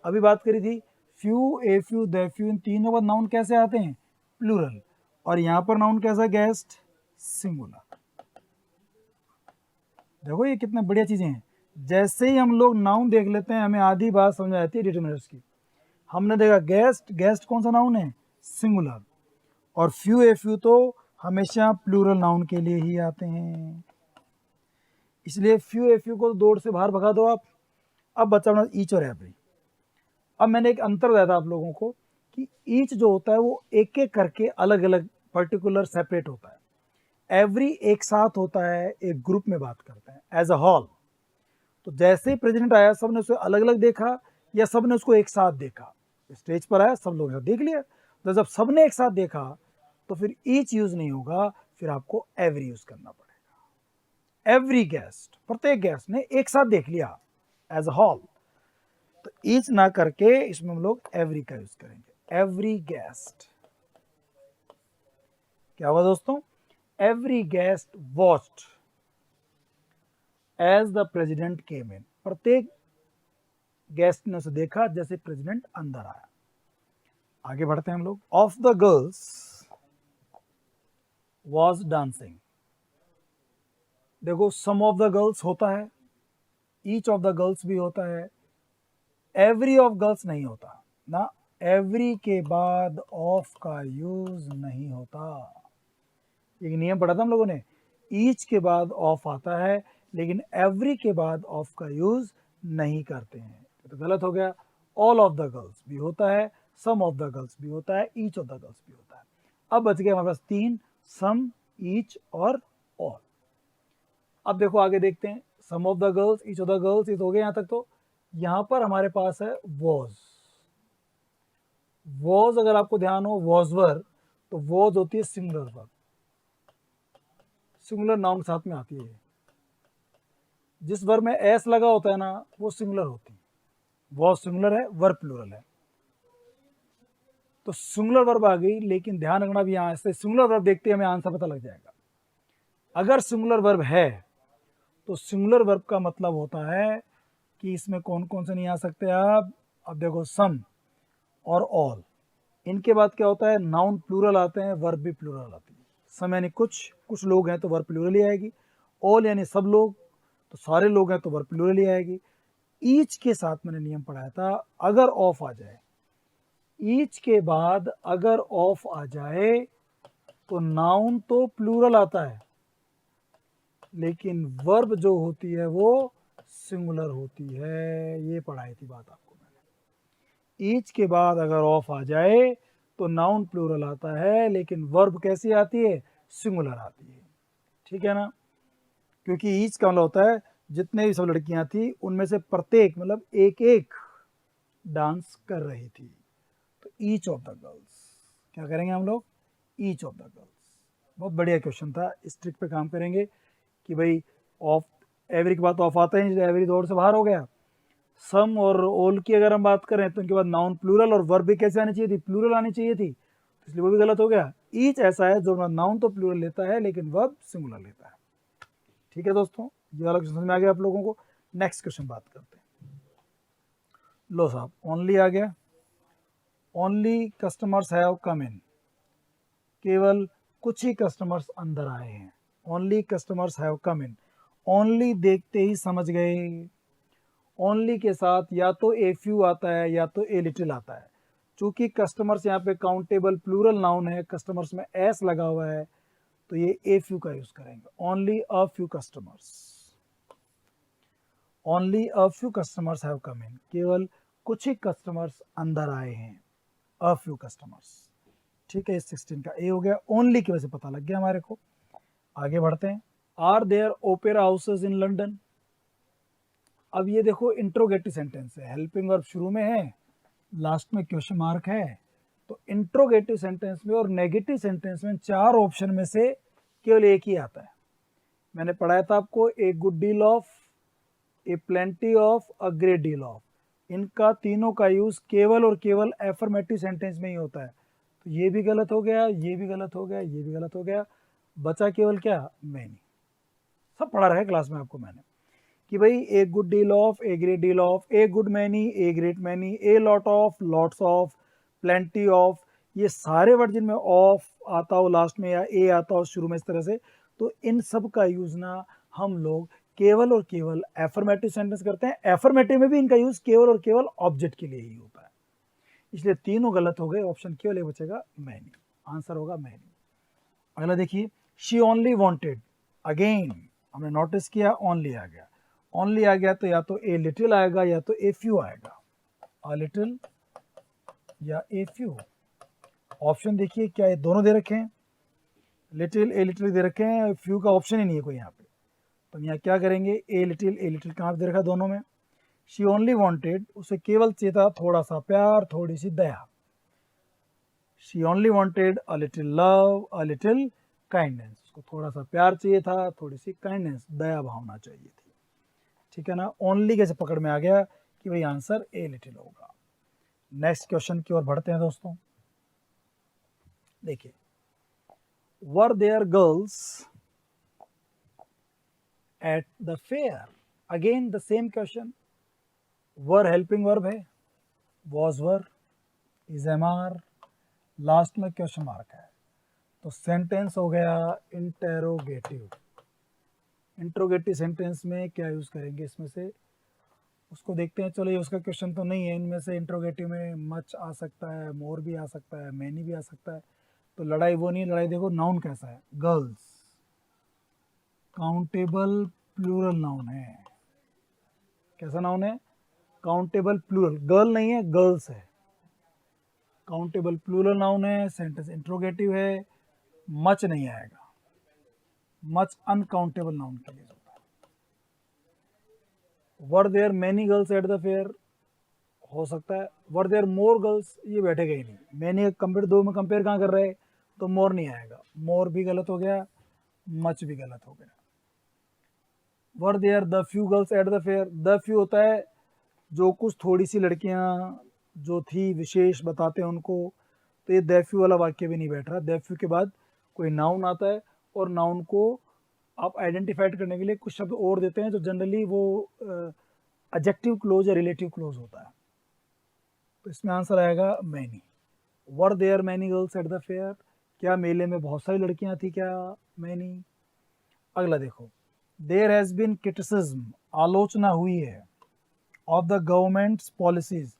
अभी बात करी थी, few, a few, the few, इन तीनों बाद नाउन कैसे आते हैं, प्लूरल, और यहाँ पर नाउन कैसा, गेस्ट, सिंगुलर। देखो ये कितने बढ़िया चीजें हैं। जैसे ही हम लोग नाउन देख लेते हैं, हमें आधी बात समझ आती है डिटरमिनर्स की। हमने देखा गेस्ट, गेस्ट कौन सा नाउन है, सिंगुलर, और फ्यू ए फ्यू तो हमेशा प्लूरल नाउन के लिए ही आते हैं, इसलिए फ्यू ए फ्यू को दौड़ से बाहर भगा दो आप। अब बचा अपना ईच और एवरी। अब मैंने एक अंतर बताया था आप लोगों को कि ईच जो होता है वो एक एक करके अलग अलग पर्टिकुलर सेपरेट होता है, एवरी एक साथ होता है, एक ग्रुप में बात करते हैं एज अ होल। तो जैसे ही प्रेसिडेंट आया, सबने उसे अलग अलग देखा या सबने उसको एक साथ देखा, स्टेज पर आया सब लोग देख लिया, तो जब सबने एक साथ देखा तो फिर ईच यूज नहीं होगा, फिर आपको एवरी यूज करना पड़ेगा। एवरी गेस्ट, प्रत्येक गेस्ट ने एक साथ देख लिया एज अ होल, तो ईच ना करके इसमें हम लोग एवरी का यूज करेंगे, एवरी गेस्ट। क्या हुआ दोस्तों, every guest watched as the president came in, प्रत्येक गेस्ट ने उसे देखा जैसे प्रेसिडेंट अंदर आया। आगे बढ़ते हैं हम लोग। Of the girls was dancing, देखो सम ऑफ द गर्ल्स होता है, ईच ऑफ द गर्ल्स भी होता है, एवरी ऑफ गर्ल्स नहीं होता ना, एवरी के बाद ऑफ का यूज नहीं होता। एक नियम पढ़ा था हम लोगों ने, ईच के बाद ऑफ आता है लेकिन एवरी के बाद ऑफ का यूज नहीं करते हैं, तो गलत हो गया। ऑल ऑफ द गर्ल्स भी होता है, सम ऑफ द गर्ल्स भी होता है, ईच ऑफ द गर्ल्स भी होता है। अब बच गए हमारे पास तीन, सम, ईच और ऑल। अब देखो आगे देखते हैं, some of the girls, each of the girls, ये तो हो गया यहाँ तक। तो यहाँ पर हमारे पास है वॉज। वॉज अगर आपको ध्यान हो, वॉज वर, तो वॉज होती है सिंगुलर वर्ब, सिंगुलर नाउन के साथ में आती है। जिस वर्ब में एस लगा होता है ना, वो सिंगुलर होती है, वॉज सिंगुलर है, वर्ब प्लूरल है, तो सिंगुलर वर्ब आ गई। लेकिन ध्यान रखना भी, यहाँ से सिंगुलर वर्ब देखते ही हमें आंसर पता लग जाएगा। अगर सिंगुलर वर्ब है तो सिंगुलर वर्ब का मतलब होता है कि इसमें कौन कौन से नहीं आ सकते आप। अब देखो सम और ऑल, इनके बाद क्या होता है, नाउन प्लूरल आते हैं, वर्ब भी प्लूरल आती है। सम यानी कुछ लोग हैं तो वर्ब प्लूरल ही आएगी, ऑल यानी सब लोग, तो सारे लोग हैं तो वर्ब प्लूरल ही आएगी। ईच के साथ मैंने नियम पढ़ाया था, अगर ऑफ आ जाए, ईच के बाद अगर ऑफ आ जाए तो नाउन तो प्लूरल आता है लेकिन वर्ब जो होती है वो सिंगुलर होती है। ये पढ़ाई थी बात आपको मैंने। ईच के बाद अगर ऑफ आ जाए तो नाउन प्लूरल आता है लेकिन वर्ब कैसी आती है, सिंगुलर आती है, ठीक है ना। क्योंकि ईच का मतलब होता है जितने भी सब लड़कियां थी उनमें से प्रत्येक, मतलब एक एक डांस कर रही थी, तो ईच ऑफ द गर्ल्स, क्या करेंगे हम लोग, ईच ऑफ द गर्ल्स। बहुत बढ़िया क्वेश्चन था, इस ट्रिक पे काम करेंगे कि भाई ऑफ एवरी के बाद ऑफ आता ही नहीं, एवरी दौड़ से बाहर हो गया। सम और ऑल की अगर हम बात करें तो उनके बाद नाउन प्लूरल और वर्ब भी कैसे आनी चाहिए थी, प्लूरल आनी चाहिए थी, इसलिए वो भी गलत हो गया। ईच ऐसा है जो नाउन तो प्लूरल लेता है लेकिन वर्ब सिंगुलर लेता है। ठीक है दोस्तों, ये वाला क्वेश्चन समझ में आ गया आप लोगों को। नेक्स्ट क्वेश्चन बात करते हैं। लो साहब, ओनली आ गया, only customers have come in, केवल कुछ ही कस्टमर्स अंदर आए हैं। Only customers have come in, only देखते ही समझ गए। ओनली के साथ या तो ए फ्यू आता है या तो ए लिटिल आता है। चूंकि कस्टमर्स यहाँ पे काउंटेबल प्लूरल नाउन है, कस्टमर्स में एस लगा हुआ है, तो ये ए फ्यू का यूज करेंगे। Only a few customers, only a few customers have come in, केवल कुछ ही कस्टमर्स अंदर आए हैं, अ फ्यू कस्टमर्स। ठीक है, इस 16 का ए हो गया, ओनली की वजह से पता लग गया हमारे को। आगे बढ़ते हैं। Are there opera houses in London. अब ये देखो इंट्रोगेटिव सेंटेंस है, हेल्पिंग वर्ब शुरू में है, लास्ट में क्वेश्चन मार्क है। तो इंट्रोगेटिव सेंटेंस में और नेगेटिव सेंटेंस में 4 ऑप्शन में से केवल एक ही आता है। मैंने पढ़ाया था आपको, ए good deal of, A plenty of, a great deal of. इनका तीनों का यूज केवल और केवल एफर्मेटिव सेंटेंस में ही होता है। तो ये भी गलत हो गया, ये भी गलत हो गया, ये भी गलत हो गया, बचा केवल क्या, मैनी। सब पढ़ा रहा है क्लास में आपको मैंने कि भाई ए good deal of, a great deal of, a good many, a great many, A lot of, lots of, plenty of, ये सारे वर्ड जिनमें ऑफ आता हो लास्ट में या ए आता हो शुरू में इस तरह से, तो इन सब का यूज ना हम लोग केवल और केवल एफर्मेटिव सेंटेंस करते हैं। एफर्मेटिव में भी इनका यूज केवल और केवल ऑब्जेक्ट के लिए ही होता है। इसलिए तीनों गलत हो गए, ऑप्शन केवल एक बचेगा मैनी, आंसर होगा मैनी। अगला देखिए, शी ओनली वांटेड, अगेन हमने नोटिस किया ओनली आ गया, ओनली आ गया तो या तो ए लिटिल आएगा या तो ए फ्यू आएगा, अ लिटिल या ए फ्यू। ऑप्शन देखिए क्या ये दोनों दे रखे हैं, लिटिल ए लिटिल दे रखे हैं, फ्यू का ऑप्शन ही नहीं है कोई यहाँ पे। तो यहाँ क्या करेंगे, ए लिटिल कहाँ दे रखा है, दोनों में। शी ओनली वांटेड, उसे केवल चाहिए था थोड़ा सा प्यार, थोड़ी सी दया। She only wanted a little love, a little kindness, उसको थोड़ा सा प्यार चाहिए था, थोड़ी सी काइंडनेस, दया भावना चाहिए थी। ठीक है ना, ओनली कैसे पकड़ में आ गया कि भाई आंसर ए लिटिल होगा। नेक्स्ट क्वेश्चन की ओर बढ़ते हैं दोस्तों। देखिए, were there girls at the fair, again the same question. Were helping verb है, was were, is am are, last में क्वेश्चन मार्क है, तो सेंटेंस हो गया इंटेरोगेटिव। इंट्रोगेटिव सेंटेंस में क्या यूज करेंगे इसमें से, उसको देखते हैं। चलो ये उसका क्वेश्चन तो नहीं है, इनमें से इंट्रोगेटिव में मच आ सकता है, मोर भी आ सकता है, मैनी भी आ सकता है। तो लड़ाई वो नहीं, लड़ाई देखो नाउन कैसा है, गर्ल्स, काउंटेबल प्लूरल नाउन है। कैसा नाउन है, काउंटेबल प्लूरल, गर्ल नहीं है गर्ल्स है, काउंटेबल प्लूरल नाउन है, सेंटेंस इंट्रोगेटिव है, मच नहीं आएगा, मच अनकाउंटेबल नाउन के लिए होता है। Were there many girls at the fair, हो सकता है वर देयर मोर गर्ल्स, ये बैठेगा ही नहीं, मैनी कंपेयर, दो में कंपेयर कहाँ कर रहे हैं, तो मोर नहीं आएगा, मोर भी गलत हो गया, मच भी गलत हो गया। Were there the few girls at the fair, the few होता है जो कुछ थोड़ी सी लड़कियां जो थी विशेष बताते हैं उनको, तो ये द फ्यू वाला वाक्य भी नहीं बैठ रहा। द फ्यू के बाद कोई नाउन आता है और नाउन को आप आइडेंटिफाइड करने के लिए कुछ शब्द और देते हैं जो जनरली वो एडजेक्टिव क्लोज या रिलेटिव क्लोज होता है। तो इसमें आंसर आएगा many. Were there many girls at the fair, क्या मेले में बहुत सारी लड़कियां थी क्या, मैनी। अगला देखो, देयर हैज बीन क्रिटिसिज्म, आलोचना हुई है, of the governments policies,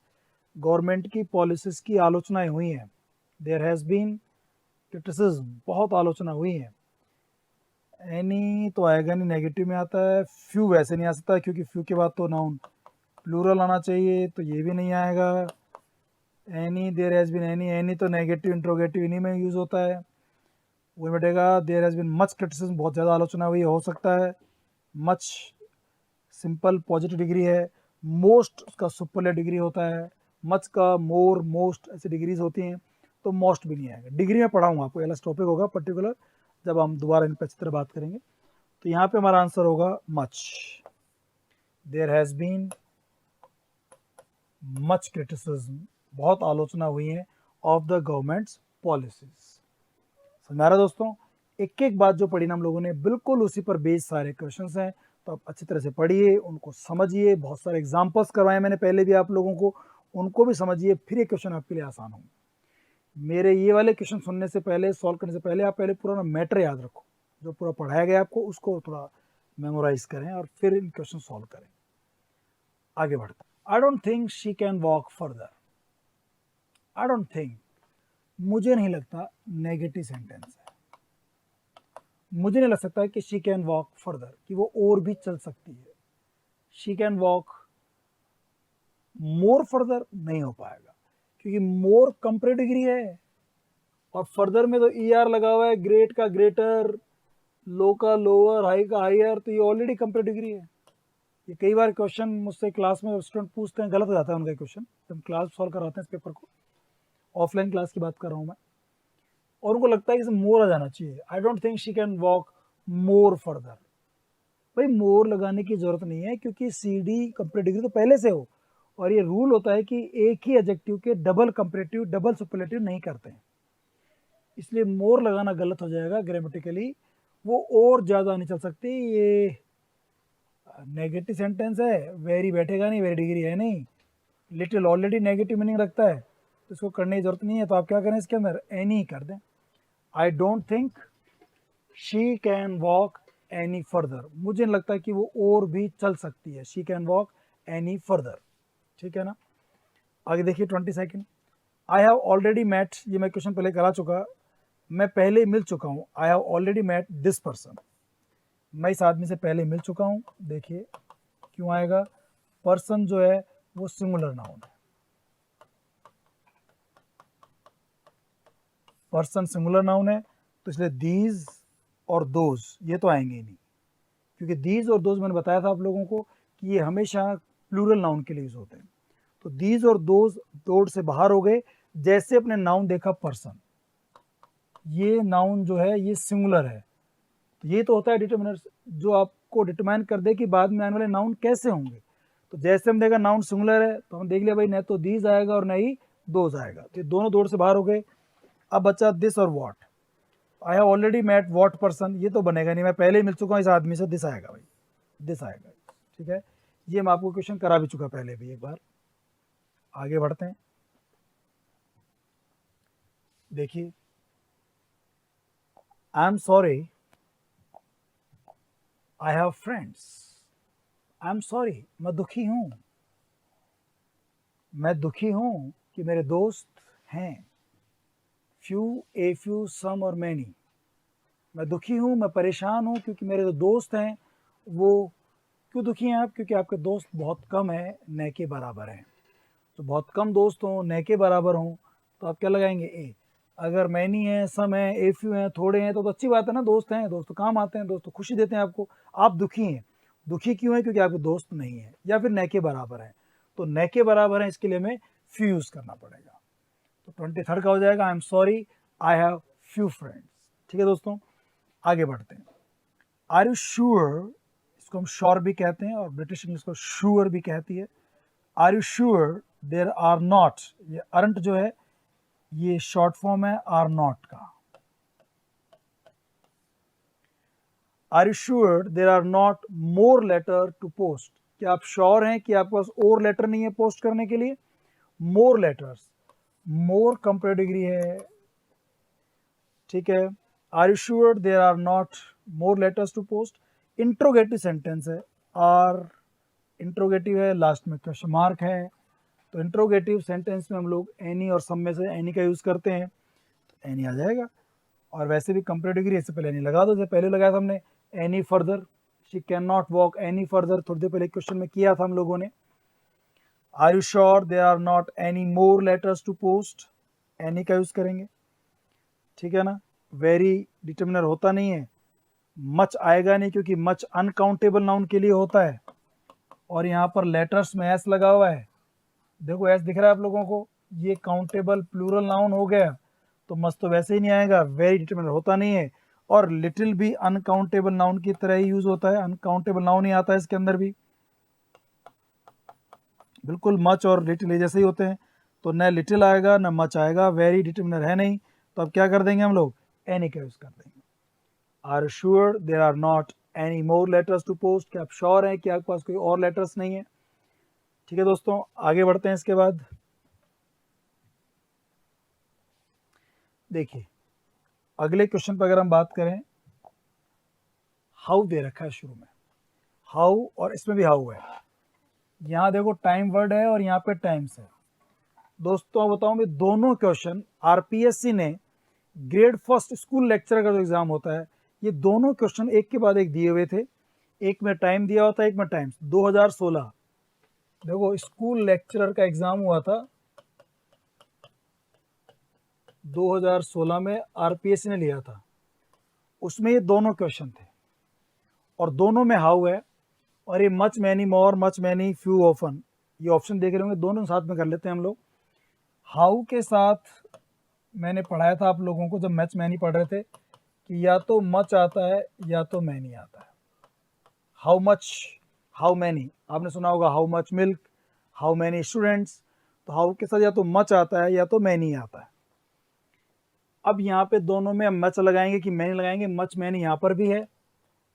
government की पॉलिसीज की आलोचनाएं हुई हैं। देयर हैज बीन क्रिटिसिज्म, बहुत आलोचना हुई है। एनी तो आएगा नहीं, नेगेटिव में आता है। फ्यू वैसे नहीं आ सकता क्योंकि फ्यू के बाद तो नाउन प्लूरल आना चाहिए, तो ये भी नहीं आएगा। Any, there has been any, any तो नेगेटिव इंट्रोगेटिव इन्हीं में यूज होता है, वो बैठेगा। There has been much criticism, बहुत ज़्यादा आलोचना हुई हो सकता है। मच सिंपल पॉजिटिव डिग्री है, मोस्ट उसका सुपरलेटिव डिग्री होता है, मच का मोर, मोस्ट ऐसी डिग्रीज होती हैं, तो मोस्ट भी नहीं आएगा। डिग्री में पढ़ाऊंगा आपको, अलग टॉपिक होगा पर्टिकुलर, जब हम दोबारा इन पर अच्छी तरह बात करेंगे। तो यहाँ पे हमारा आंसर होगा much. There has been much criticism, बहुत आलोचना हुई है ऑफ द गवर्नमेंट्स पॉलिसीज। समझा रहा दोस्तों, एक एक बात जो पढ़ी ना हम लोगों ने, बिल्कुल उसी पर बेस्ड सारे क्वेश्चंस हैं। तो आप अच्छी तरह से पढ़िए, उनको समझिए, बहुत सारे एग्जांपल्स करवाए मैंने पहले भी आप लोगों को, उनको भी समझिए, फिर ये क्वेश्चन आपके लिए आसान होंगे। मेरे ये वाले क्वेश्चन सुनने से पहले, सॉल्व करने से पहले, आप पहले पूरा मैटर याद रखो, जो पूरा पढ़ाया गया आपको उसको थोड़ा मेमोराइज करें और फिर इन क्वेश्चन सॉल्व करें। आगे बढ़ते। I don't think she can walk further. I don't think, मुझे नहीं लगता, नेगेटिव सेंटेंस है। मुझे नहीं लग सकता कि शी कैन वॉक फर्दर, कि वो और भी चल सकती है। She can walk more further नहीं हो पाएगा, क्योंकि मोर कंपेरेटिव डिग्री है और फर्दर में तो ER लगा हुआ है, ग्रेट का ग्रेटर, लो का लोअर, हाई का हायर, तो ये ऑलरेडी कंपेरेटिव डिग्री है। ये कई बार क्वेश्चन मुझसे क्लास में स्टूडेंट पूछते हैं, गलत हो जाता है उनका क्वेश्चन, जब क्लास सॉल्व कराते हैं इस पेपर को, ऑफलाइन क्लास की बात कर रहा हूँ मैं, और उनको लगता है कि इसमें मोर आ जाना चाहिए। I don't think she can walk more further. भाई मोर लगाने की जरूरत नहीं है, क्योंकि CD कंपेरेटिव डिग्री तो पहले से हो, और ये रूल होता है कि एक ही एडजेक्टिव के डबल कंपेरेटिव, डबल सुपरलेटिव नहीं करते हैं, इसलिए मोर लगाना गलत हो जाएगा ग्रामेटिकली। वो और ज़्यादा नहीं चल सकती, ये नेगेटिव सेंटेंस है, वेरी बैठेगा नहीं, वेरी डिग्री है नहीं, लिटिल ऑलरेडी नेगेटिव मीनिंग रखता है, तो इसको करने की जरूरत नहीं है। तो आप क्या करें, इसके अंदर एनी कर दें। I don't think she can walk any further, मुझे नहीं लगता कि वो और भी चल सकती है। She can walk any further, ठीक है ना। आगे देखिए 22। आई हैव ऑलरेडी मेट, ये मैं क्वेश्चन पहले करा चुका, मैं पहले मिल चुका हूँ। I have already met this person, मैं इस आदमी से पहले मिल चुका हूँ। देखिए क्यों आएगा, पर्सन जो है वो सिंगुलर नाउन है, पर्सन सिंगुलर नाउन है, तो इसलिए दीज और दोज ये तो आएंगे ही नहीं, क्योंकि दीज और दोज मैंने बताया था आप लोगों को कि ये हमेशा प्लूरल नाउन के लिए यूज होते हैं। तो दीज और दोज डोड से बाहर हो गए। जैसे अपने नाउन देखा पर्सन, ये नाउन जो है ये सिंगुलर है, तो ये तो होता है डिटरमिनर, जो आपको डिटरमाइन कर दे कि बाद में आने वाले नाउन कैसे होंगे। तो जैसे हम देखा नाउन सिंगुलर है, तो हम देख लिया भाई, न तो दीज आएगा और न ही दोज आएगा, तो ये दोनों डोड से बाहर हो गए। अब बचा दिस और what. I have already met what person, ये तो बनेगा नहीं, मैं पहले ही मिल चुका हूँ इस आदमी से, दिस आएगा भाई, दिस आएगा, ठीक है। ये मैं आपको क्वेश्चन करा भी चुका पहले भी एक बार। आगे बढ़ते हैं, देखिए I am sorry I have friends. I am sorry, मैं दुखी हूँ, मैं दुखी हूँ कि मेरे दोस्त हैं। फ्यू, ए फ्यू, सम और मैनी। मैं दुखी हूँ, मैं परेशान हूँ क्योंकि मेरे जो दोस्त हैं वो, क्यों दुखी हैं आप, क्योंकि आपके दोस्त बहुत कम है, न के बराबर हैं। तो बहुत कम दोस्त हों, न के बराबर हों, तो आप क्या लगाएंगे, ए। अगर मैनी है, सम है, ए फ्यू हैं, थोड़े हैं, तो अच्छी बात है ना, दोस्त हैं, दोस्त तो काम आते हैं, दोस्त तो खुशी देते हैं आपको। आप दुखी हैं, दुखी क्यों है, क्योंकि आपके दोस्त नहीं है, या फिर न के बराबर है। तो न के बराबर है, इसके लिए हमें फ्यू यूज़ करना पड़ेगा। तो 23 का हो जाएगा, I am sorry I have few friends, ठीक है दोस्तों। आगे बढ़ते हैं, आर यू श्योर, इसको हम श्योर भी कहते हैं और ब्रिटिश इंग्लिश को श्योर भी कहती है। Are you sure there are not, ये अरंट जो है ये शॉर्ट फॉर्म है आर नॉट का। Are you sure there are not more letter to post, क्या आप श्योर हैं कि आपके पास और लेटर नहीं है पोस्ट करने के लिए। More letters, more comparative degree है, ठीक है। Are you sure there are not more letters to post. Interrogative sentence है, आर इंट्रोगेटिव है, लास्ट में क्वेश्चन मार्क है, तो इंट्रोगेटिव सेंटेंस में हम लोग एनी और सम में से एनी का यूज़ करते हैं, तो एनी आ जाएगा। और वैसे भी कंपेरेटिव डिग्री इससे पहले एनी लगा दो, जैसे पहले लगाया था हमने any further, she can not walk any further, थोड़ी देर पहले क्वेश्चन में किया था हम लोगों ने। Are you sure there are not any more letters to post, any का यूज़ करेंगे, ठीक है ना। वेरी डिटर्मिनर होता नहीं है, मच आएगा नहीं, क्योंकि मच अनकाउंटेबल नाउन के लिए होता है, और यहाँ पर लेटर्स में एस लगा हुआ है, देखो एस दिख रहा है आप लोगों को, ये काउंटेबल प्लूरल नाउन हो गया, तो मस्ट तो वैसे ही नहीं आएगा, वेरी डिटरमिनर होता नहीं है। और लिटिल भी अनकाउंटेबल नाउन की तरह ही यूज होता है, अनकाउंटेबल नाउन ही आता है इसके अंदर भी, बिल्कुल मच और लिटिल जैसे ही होते हैं। तो न लिटिल आएगा न मच आएगा, वेरी डिटरमिनर है नहीं, तो अब क्या कर देंगे हम लोग, एनी का यूज कर देंगे। Are sure there are not any more letters to post, क्या आप श्योर हैं कि आपके पास कोई और लेटर्स नहीं है। ठीक है दोस्तों, आगे बढ़ते हैं। इसके बाद देखिए अगले क्वेश्चन पर अगर हम बात करें, हाउ दे रखा है शुरू में, हाउ, और इसमें भी हाउ है। यहाँ देखो टाइम वर्ड है और यहाँ पे टाइम्स है। दोस्तों बताऊं मैं, दोनों क्वेश्चन आरपीएससी ने ग्रेड फर्स्ट स्कूल लेक्चरर का जो एग्जाम होता है, ये दोनों क्वेश्चन एक के बाद एक दिए हुए थे, एक में टाइम दिया होता है, एक में टाइम्स। 2016 देखो स्कूल लेक्चरर का एग्जाम हुआ था 2016 में, आरपीएससी ने लिया था, उसमें ये दोनों क्वेश्चन थे और दोनों में हाउ है। और ये much many more, much many few often, ये ऑप्शन देख रहे होंगे, दोनों साथ में कर लेते हैं हम लोग। हाउ के साथ मैंने पढ़ाया था आप लोगों को जब मच मैनी पढ़ रहे थे, कि या तो मच आता है या तो मैनी आता है। हाउ मच, हाउ मैनी, आपने सुना होगा how much milk, how many students, तो हाउ के साथ या तो मच आता है या तो मैनी आता है। अब यहाँ पे दोनों में हम मच लगाएंगे कि मैनी लगाएंगे, मच मैनी यहाँ पर भी है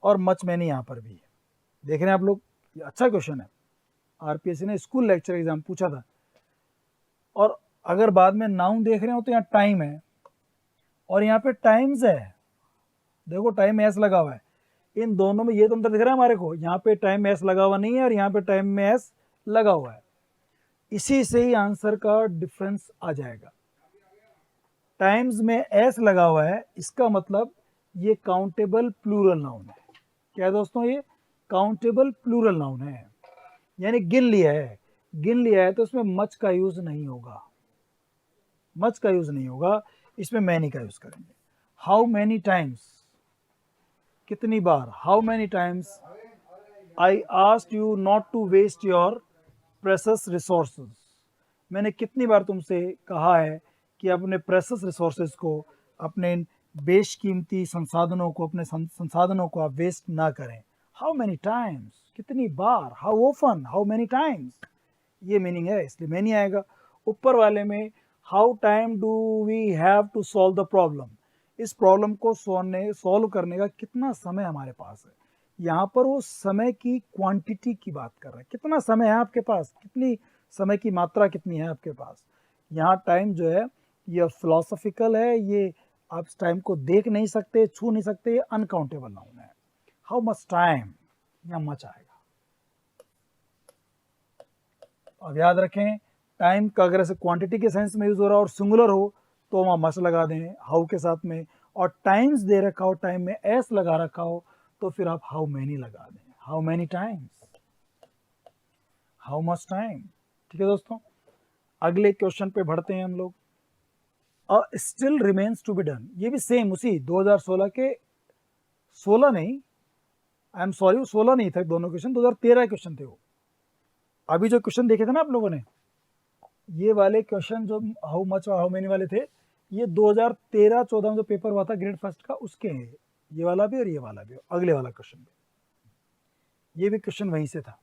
और मच मैनी यहाँ पर भी है। देख रहे हैं आप लोग, ये अच्छा क्वेश्चन है, आरपीएससी ने स्कूल लेक्चर एग्जाम पूछा था। और अगर बाद में नाउन देख रहे हो तो यहाँ टाइम है और यहाँ पे टाइम्स है, देखो टाइम एस लगा हुआ है। इन दोनों में ये तो अंतर दिख रहा है हमारे को, यहाँ पे टाइम एस लगा हुआ नहीं है और यहाँ पे टाइम में एस लगा हुआ है। इसी से ही आंसर का डिफरेंस आ जाएगा। टाइम्स में एस लगा हुआ है, इसका मतलब ये काउंटेबल प्लूरल नाउन है। क्या है दोस्तों, ये काउंटेबल प्लूरल नाउन है, यानी गिन लिया है। गिन लिया है तो इसमें मच का यूज नहीं होगा, मच का यूज नहीं होगा, इसमें मैनी का यूज करेंगे। हाउ मैनी टाइम्स, कितनी बार, how many times I asked you not to waste your precious resources, मैंने कितनी बार तुमसे कहा है कि अपने प्रेशस रिसोर्सेज को, अपने बेशकीमती संसाधनों को, अपने संसाधनों को आप वेस्ट ना करें। हाउ मैनी टाइम्स, कितनी बार, how often, how many times, ये मीनिंग है, इसलिए मैनी आएगा। ऊपर वाले में how time do we have to solve the problem, इस प्रॉब्लम को सॉल्व करने का कितना समय हमारे पास है। यहाँ पर वो समय की क्वांटिटी की बात कर रहे हैं, कितना समय है आपके पास, कितनी समय की मात्रा कितनी है आपके पास। यहाँ टाइम जो है ये फिलोसॉफिकल है, ये आप इस टाइम को देख नहीं सकते, छू नहीं सकते, ये अनकाउंटेबल नाउन है। हाउ मच टाइम, यहाँ मच आएगा। अब याद रखें, टाइम का अगर ऐसे क्वांटिटी के सेंस में यूज हो रहा हो और सिंगुलर हो तो वहाँ मच लगा दें हाउ के साथ में, और टाइम्स दे रखा हो, टाइम में एस लगा रखा हो, तो फिर आप हाउ मैनी लगा दें, how many times, how much time. ठीक है दोस्तों, अगले क्वेश्चन पे बढ़ते हैं हम लोग। Still remains to be done, ये भी सेम उसी 2016 के, 16 नहीं, आई एम सॉरी, 16 नहीं था दोनों क्वेश्चन, 2013 क्वेश्चन थे वो। अभी जो क्वेश्चन देखे थे ना आप लोगों ने, ये वाले क्वेश्चन जो हाउ मच और हाउ मेनी वाले थे, ये 2013-14 में जो पेपर हुआ था ग्रेड फर्स्ट का, उसके हैं ये वाला भी और ये वाला भी, अगले वाला क्वेश्चन भी, ये भी क्वेश्चन वहीं से था।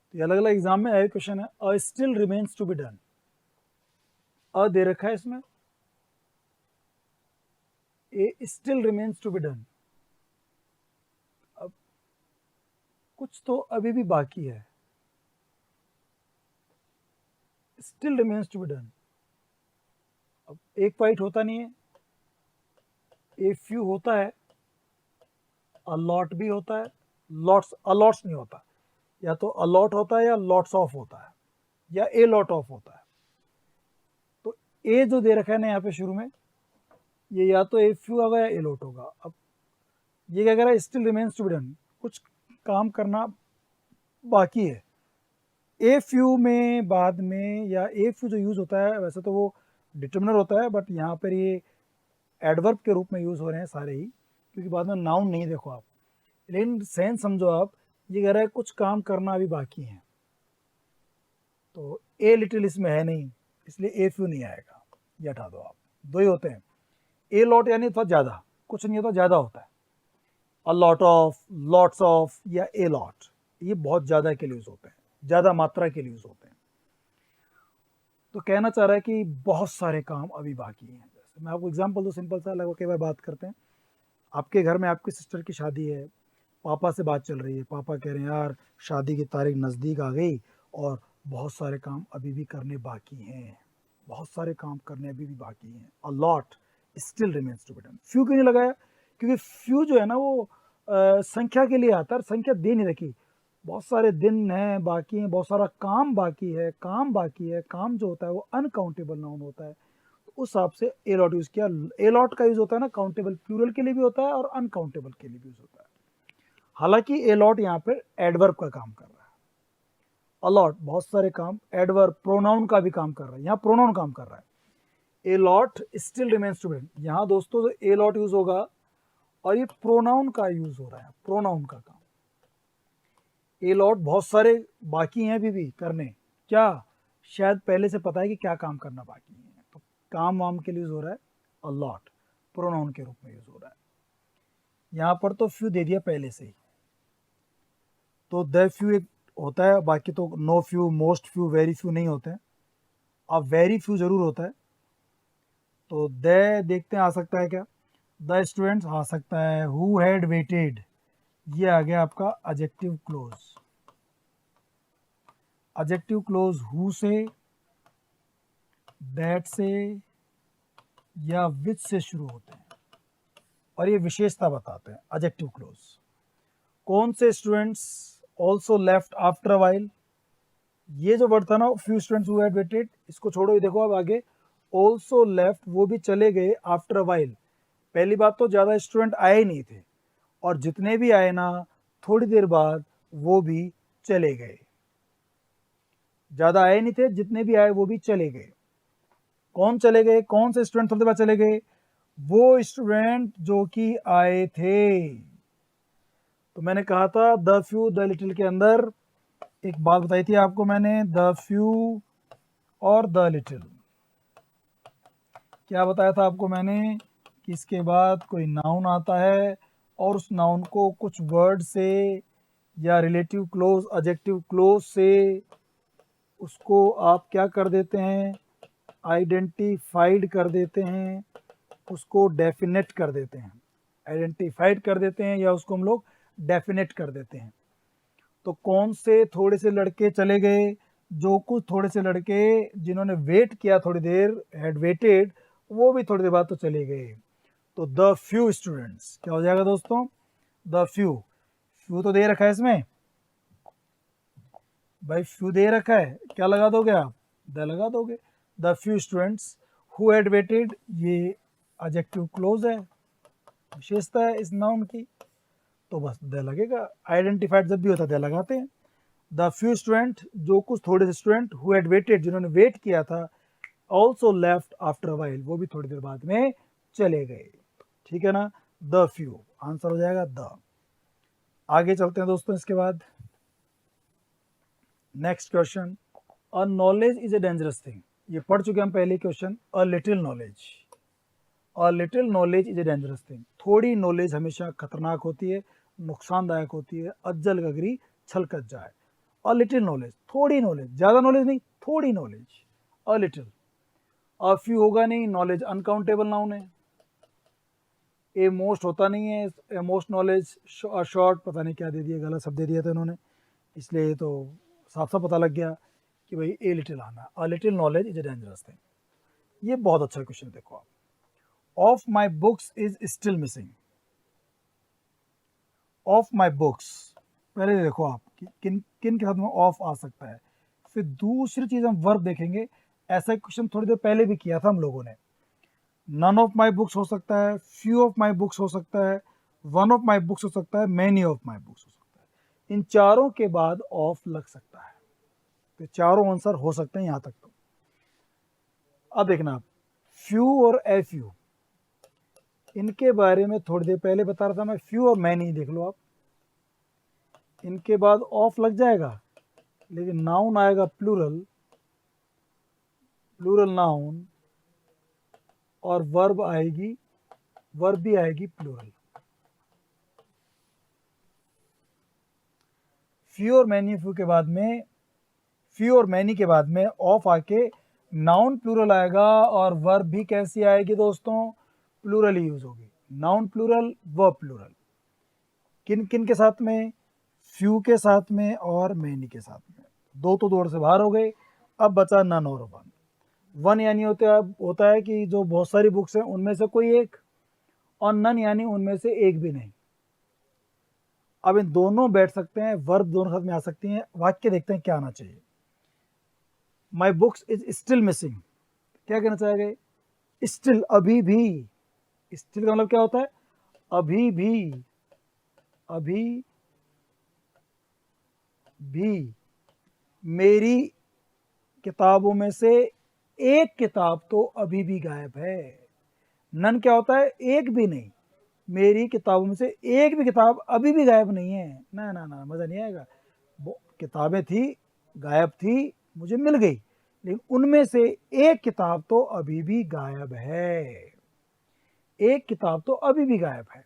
तो ये अलग अलग एग्जाम में आए क्वेश्चन है। A still remains to be done, a दे रखा है इसमें, a still remains to be done, अब कुछ तो अभी भी बाकी है, still remains to be done. अब एक पॉइंट होता नहीं है, ए फ्यू होता है, अलॉट भी होता है, लॉट्स, अलॉट्स नहीं होता, या तो अलॉट होता है या लॉट्स ऑफ होता है या ए लॉट ऑफ होता है। तो ए जो दे रखा है ना यहाँ पे शुरू में, ये या तो ए फ्यू होगा या ए लॉट होगा। अब ये क्या कह रहा है, still remains to be done, कुछ काम करना बाकी है। ए फ्यू में बाद में, या ए फ्यू जो यूज होता है वैसे तो वो डिटर्मिनर होता है, बट यहाँ पर ये एडवर्ब के रूप में यूज हो रहे हैं सारे ही, क्योंकि बाद में नाउन नहीं, देखो आप, लेकिन सेंस समझो आप, ये कह रहा है कुछ काम करना अभी बाकी है। तो ए लिटिल इसमें है नहीं, इसलिए ए फ्यू नहीं आएगा, ये हटा दो आप। दो ही होते हैं, ए लॉट यानी थोड़ा ज़्यादा, कुछ नहीं होता, ज़्यादा होता है। A lot of, lots of या ए लॉट, ये बहुत ज़्यादा के लिए यूज़ होते हैं, ज़्यादा मात्रा के लिए यूज़ होते हैं। तो कहना चाह रहा है कि बहुत सारे काम अभी बाकी हैं। जैसे मैं आपको एग्जांपल दो सिंपल सा, लगभग कई बार बात करते हैं। आपके घर में आपकी सिस्टर की शादी है, पापा से बात चल रही है, पापा कह रहे हैं यार शादी की तारीख नज़दीक आ गई और बहुत सारे काम अभी भी करने बाकी हैं, बहुत सारे काम करने अभी भी बाकी हैं। A lot still remains to be done. Few क्यों नहीं लगाया? क्योंकि फ्यू जो है ना वो संख्या के लिए आता है, संख्या दे नहीं रखी। बहुत सारे दिन हैं बाकी हैं, बहुत सारा काम बाकी है, काम बाकी है। काम जो होता है वो अनकाउंटेबल नाउन होता है, तो उस हिसाब से ए लॉट यूज़ किया। ए लॉट का यूज़ होता है ना काउंटेबल प्लूरल के लिए भी होता है और अनकाउंटेबल के लिए भी यूज़ होता है। हालांकि ए लॉट यहाँ पे एडवर्ब का काम कर रहा है, अलॉट बहुत सारे काम, एडवर्ब प्रोनाउन का भी काम कर रहा है, यहाँ प्रोनाउन काम कर रहा है। A lot still remains to be done, यहाँ दोस्तों ए लॉट यूज़ होगा और ये प्रोनाउन का यूज़ हो रहा है, प्रोनाउन का काम। ए लॉट बहुत सारे बाकी हैं अभी भी करने, क्या शायद पहले से पता है कि क्या काम करना बाकी है, तो काम वाम के लिए यूज़ हो रहा है अ लॉट, प्रोनाउन के रूप में यूज़ हो रहा है। यहाँ पर तो फ्यू दे दिया पहले से ही, तो द फ्यू एक होता है, बाकी तो know few, most few, very few नहीं होते हैं। अब वेरी फ्यू ज़रूर होता है, तो द देखते हैं आ सकता है क्या? द स्टूडेंट्स आ सकता है। हु हैड वेटेड, ये आ गया आपका adjective close. Adjective close who से, दैट से या विच से शुरू होते हैं और ये विशेषता बताते हैं एडजेक्टिव क्लोज। कौन से students also left after a while, ये जो वर्ड था ना few students who had weighted, इसको छोड़ो, ये देखो अब आगे ऑल्सो लेफ्ट, वो भी चले गए आफ्टर अ वाइल। पहली बात तो ज़्यादा स्टूडेंट आए नहीं थे, और जितने भी आए ना थोड़ी देर बाद वो भी चले गए। ज़्यादा आए नहीं थे, जितने भी आए वो भी चले गए। कौन चले गए? कौन से स्टूडेंट थोड़ी देर बाद चले गए? वो स्टूडेंट जो कि आए थे। तो मैंने कहा था द फ्यू द लिटिल के अंदर एक बात बताई थी आपको मैंने, द फ्यू और द लिटिल, क्या बताया था आपको मैंने कि इसके बाद कोई नाउन आता है और उस नाउन को कुछ वर्ड से या रिलेटिव क्लोज, एडजेक्टिव क्लोज से उसको आप क्या कर देते हैं? आइडेंटिफाइड कर देते हैं, उसको डेफिनेट कर देते हैं। आइडेंटिफाइड कर देते हैं या उसको हम लोग डेफिनेट कर देते हैं। तो कौन से थोड़े से लड़के चले गए? जो कुछ थोड़े से लड़के जिन्होंने वेट किया थोड़ी देर, हैड वेटेड, वो भी थोड़ी देर बाद तो चले गए। तो द फ्यू स्टूडेंट्स क्या हो जाएगा दोस्तों? द फ्यू, फ्यू तो दे रखा है इसमें भाई, फ्यू दे रखा है, क्या लगा दोगे आप? द लगा दोगे। The few students who had weighted, ये एडजेक्टिव क्लोज है, विशेषता है इस नाउन की, तो बस द लगेगा। आइडेंटिफाइड जब भी होता है द लगाते हैं। द फ्यू स्टूडेंट, जो कुछ थोड़े से स्टूडेंट, हु हैड वेटेड, जिन्होंने वेट किया था, also left after a while, वो भी थोड़ी देर बाद में चले गए। ठीक है ना? द फ्यू आंसर हो जाएगा द। आगे चलते हैं दोस्तों इसके बाद next question, a knowledge is a dangerous thing, ये पढ़ चुके हम पहले question. A little knowledge, a little knowledge is a dangerous thing, थोड़ी नॉलेज हमेशा खतरनाक होती है, नुकसानदायक होती है। अज्जल गगरी छलकत जाए। अ लिटिल नॉलेज, थोड़ी नॉलेज, ज़्यादा नॉलेज नहीं, थोड़ी knowledge. A little, a few होगा नहीं, नॉलेज अनकाउंटेबल नाउन है। ए मोस्ट होता नहीं है, ए मोस्ट नॉलेज शॉर्ट, पता नहीं क्या दे दिया, गलत शब्द दे दिया था इन्होंने, इसलिए तो साफ साफ पता लग गया कि भाई ए लिटिल आना। A little knowledge is a dangerous thing, ये बहुत अच्छा क्वेश्चन देखो आप। Of my books is still missing, of my books, पहले देखो आप कि किन किन के साथ में ऑफ आ सकता है। फिर दूसरी चीज़ हम वर्ब देखेंगे, ऐसा क्वेश्चन थोड़ी देर पहले भी किया था हम लोगों ने। नन ऑफ माई बुक्स हो सकता है, फ्यू ऑफ माई बुक्स हो सकता है, वन ऑफ माई बुक्स हो सकता है, मैनी ऑफ माई बुक्स हो सकता है। इन चारों के बाद ऑफ लग सकता है, तो चारों आंसर हो सकते हैं यहाँ तक। तो अब देखना आप, फ्यू और ए फ्यू, इनके बारे में थोड़ी देर पहले बता रहा था मैं। फ्यू और मैनी देख लो आप, इनके बाद ऑफ लग जाएगा, लेकिन नाउन आएगा प्लूरल प्लूरल नाउन और वर्ब आएगी, वर्ब भी आएगी प्लूरल। फ्यू और मैनी फ्यू के बाद में, फ्यू और मैनी के बाद में ऑफ आके नाउन प्लूरल आएगा और वर्ब भी कैसी आएगी दोस्तों, प्लूरल ही यूज होगी। Noun plural, verb plural. किन किन के साथ में, फ्यू के साथ में और मैनी के साथ में। दो तो दौड़ से बाहर हो गए, अब बचा नन और वन। वन यानी होता है कि जो बहुत सारी बुक्स हैं उनमें से कोई एक, और नन यानी उनमें से एक भी नहीं। अब इन दोनों बैठ सकते हैं, वर्ब दोनों साथ में आ सकती हैं। वाक्य देखते हैं क्या आना चाहिए। My books is still missing, क्या कहना चाहेंगे, स्टिल, अभी भी। स्टिल का मतलब क्या होता है, अभी भी, अभी भी मेरी किताबों में से एक किताब तो अभी भी गायब है। नन क्या होता है, एक भी नहीं, मेरी किताबों में से एक भी किताब अभी भी गायब नहीं है। ना ना ना, मजा नहीं आएगा। वो किताबें थी, गायब थी, मुझे मिल गई, लेकिन उनमें से एक किताब तो अभी भी गायब है। एक किताब तो अभी भी गायब है।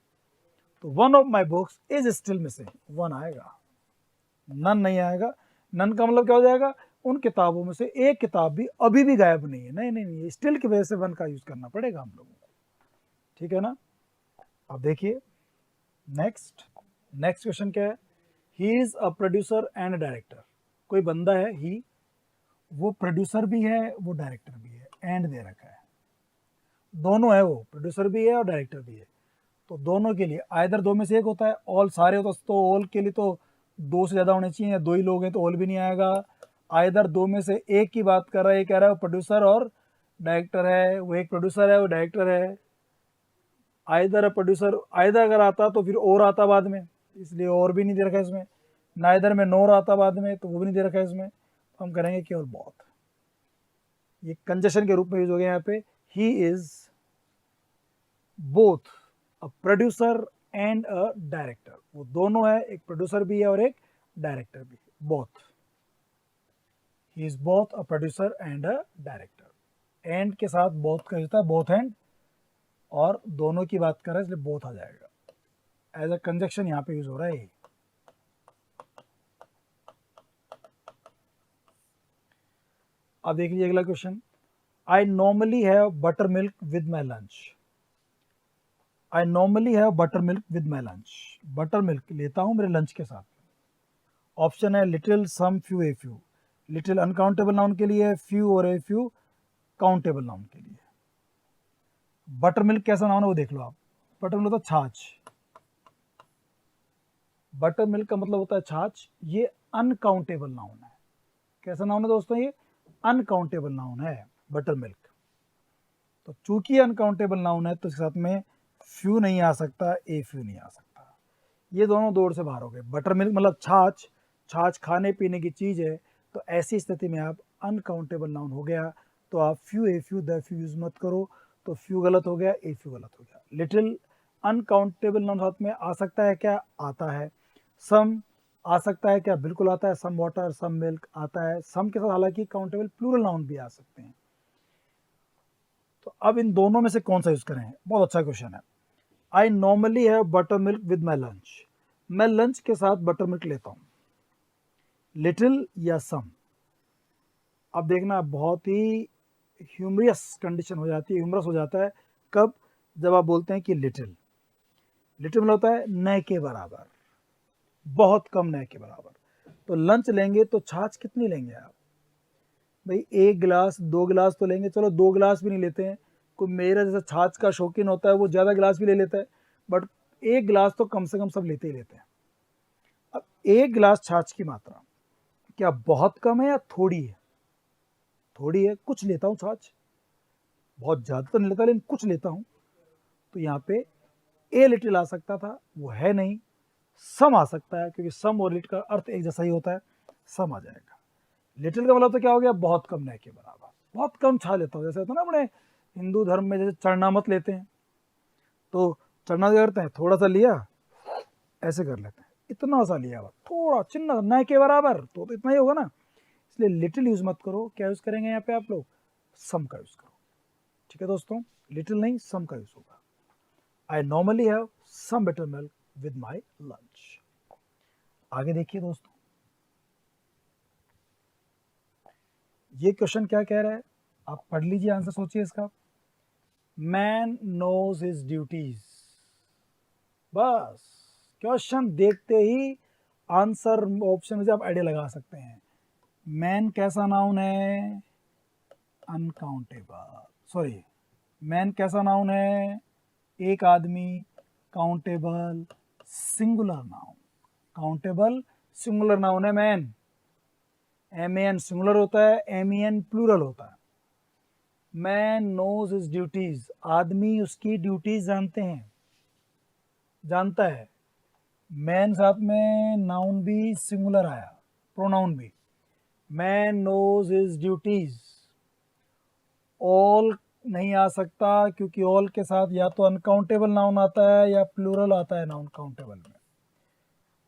तो one of my books is still missing, one आएगा, नन नहीं आएगा। नन का मतलब क्या हो जाएगा, उन किताबों में से एक किताब भी अभी भी गायब नहीं है। नहीं नहीं नहीं, स्टिल की वजह से वन का यूज करना पड़ेगा हम लोगों को, ठीक है ना। अब देखिए नेक्स्ट, नेक्स्ट क्वेश्चन क्या है। He is a producer and director. कोई बंदा है, ही, वो प्रोड्यूसर भी है, वो डायरेक्टर भी है, एंड दे रखा है, दोनों है, वो प्रोड्यूसर भी है और डायरेक्टर भी है। तो दोनों के लिए आइदर दो में से एक होता है, ऑल सारे होता तो ऑल के लिए तो दो से ज़्यादा होने चाहिए, या दो ही लोग हैं तो ऑल भी नहीं आएगा। आइदर दो में से एक की बात कर रहा है, ये कह रहा है वो प्रोड्यूसर और डायरेक्टर है, वो एक प्रोड्यूसर है वो डायरेक्टर है। आइदर प्रोड्यूसर, आइदर अगर आता तो फिर और आता बाद में, इसलिए और भी नहीं दे रखा है इसमें। नाइदर में नोर आता बाद में, तो वो भी नहीं दे रखा है इसमें। तो हम करेंगे केवल बोथ। ये कंजशन के रूप में यूज हो गया यहाँ पे। He is both a producer and a director, वो दोनों है, एक प्रोड्यूसर भी है और एक डायरेक्टर भी है, both. He is both a producer and a director. And के साथ बोथ का होता है, बोथ एंड, और दोनों की बात कर रहे हैं इसलिए बोथ आ जाएगा। एज अ कंजक्शन यहाँ पे यूज हो रहा है। अब देख लीजिए अगला question. I normally have buttermilk with my lunch. I normally have buttermilk with my lunch. Buttermilk लेता हूँ मेरे लंच के साथ। ऑप्शन है little, some, few, a few. Little uncountable noun के लिए, फ्यू और ए फ्यू काउंटेबल नाउन के लिए। बटर मिल्क कैसा नाउन है वो देख लो आप। बटर मिल्क होता है छाछ, बटर मिल्क का मतलब होता है छाछ। ये अनकाउंटेबल नाउन है। कैसा नाउन है दोस्तों, ये अनकाउंटेबल नाउन है बटर मिल्क। तो चूंकि अनकाउंटेबल नाउन है तो इसके साथ में फ्यू नहीं आ सकता, ए फ्यू नहीं आ सकता। ये दोनों दौड़ से बाहर हो गए। बटर मिल्क मतलब छाछ, छाछ खाने पीने की चीज़ है, तो ऐसी स्थिति में आप अनकाउंटेबल नाउन हो गया, तो आप few, a few, the few use मत करो। तो फ्यू गलत हो गया, ए फ्यू गलत हो गया। लिटिल अनकाउंटेबल नाउन साथ में आ सकता है क्या, आता है। सम आ सकता है क्या, बिल्कुल आता है। सम वाटर, सम मिल्क आता है। सम के साथ हालांकि काउंटेबल प्लूरल नाउन भी आ सकते हैं। तो अब इन दोनों में से कौन सा यूज करें, बहुत अच्छा क्वेश्चन है। आई normally have buttermilk with my lunch. मैं लंच के साथ बटर मिल्क लेता हूँ। लिटिल या सम। अब देखना बहुत ही ह्यूमरस कंडीशन हो जाती है, ह्यूमरस हो जाता है कब, जब आप बोलते हैं कि लिटिल। लिटिल मतलब होता है न के बराबर, बहुत कम न के बराबर। तो लंच लेंगे तो छाछ कितनी लेंगे आप, भाई एक गिलास, दो गिलास तो लेंगे। चलो दो गिलास भी नहीं लेते हैं, कोई मेरा जैसा छाछ का शौकीन होता है वो ज़्यादा गिलास भी ले लेता है, बट एक गिलास तो कम से कम सब लेते ही लेते हैं। अब एक गिलास छाछ की मात्रा क्या बहुत कम है या थोड़ी है, थोड़ी है, कुछ लेता हूँ छाछ, बहुत ज़्यादा तो नहीं लेता लेकिन कुछ लेता हूँ। तो यहाँ पे ए लिटिल आ सकता था, वो है नहीं। सम आ सकता है क्योंकि सम और लिट का अर्थ एक जैसा ही होता है, सम आ जाएगा। लिटिल का मतलब तो क्या हो गया, बहुत कम न के बराबर, बहुत कम छा लेता हूँ। जैसे होता है ना अपने हिंदू धर्म में, जैसे चरणामत लेते हैं, तो चरना क्या करते हैं, थोड़ा सा लिया, ऐसे कर लेते हैं, इतना सा लिया, थोड़ा चिन्ह न के बराबर, तो इतना ही होगा ना। इसलिए लिटिल यूज मत करो, क्या यूज करेंगे यहाँ पे आप लोग, सम का यूज़ करो। ठीक है दोस्तों, लिटिल नहीं, सम का यूज़ होगा। I normally have some buttermilk with my lunch. आगे देखिए दोस्तों, ये क्वेश्चन क्या कह रहा है, आप पढ़ लीजिए, आंसर सोचिए इसका। Man knows his duties. बस क्वेश्चन देखते ही आंसर ऑप्शन से आप आइडिया लगा सकते हैं। मैन कैसा नाउन है, अनकाउंटेबल, सॉरी, मैन कैसा नाउन है, एक आदमी, countable singular noun, countable singular noun है मैन। एन सिंगुलर होता है, एन प्लूरल होता है। मैन नोज हिज ड्यूटीज, आदमी उसकी ड्यूटीज जानता है। मैन साथ में नाउन भी सिंगुलर आया, प्रोनाउन भी। Man knows his duties. All नहीं आ सकता क्योंकि ऑल के साथ या तो अनकाउंटेबल नाउन आता है या प्लूरल आता है नाउन काउंटेबल में,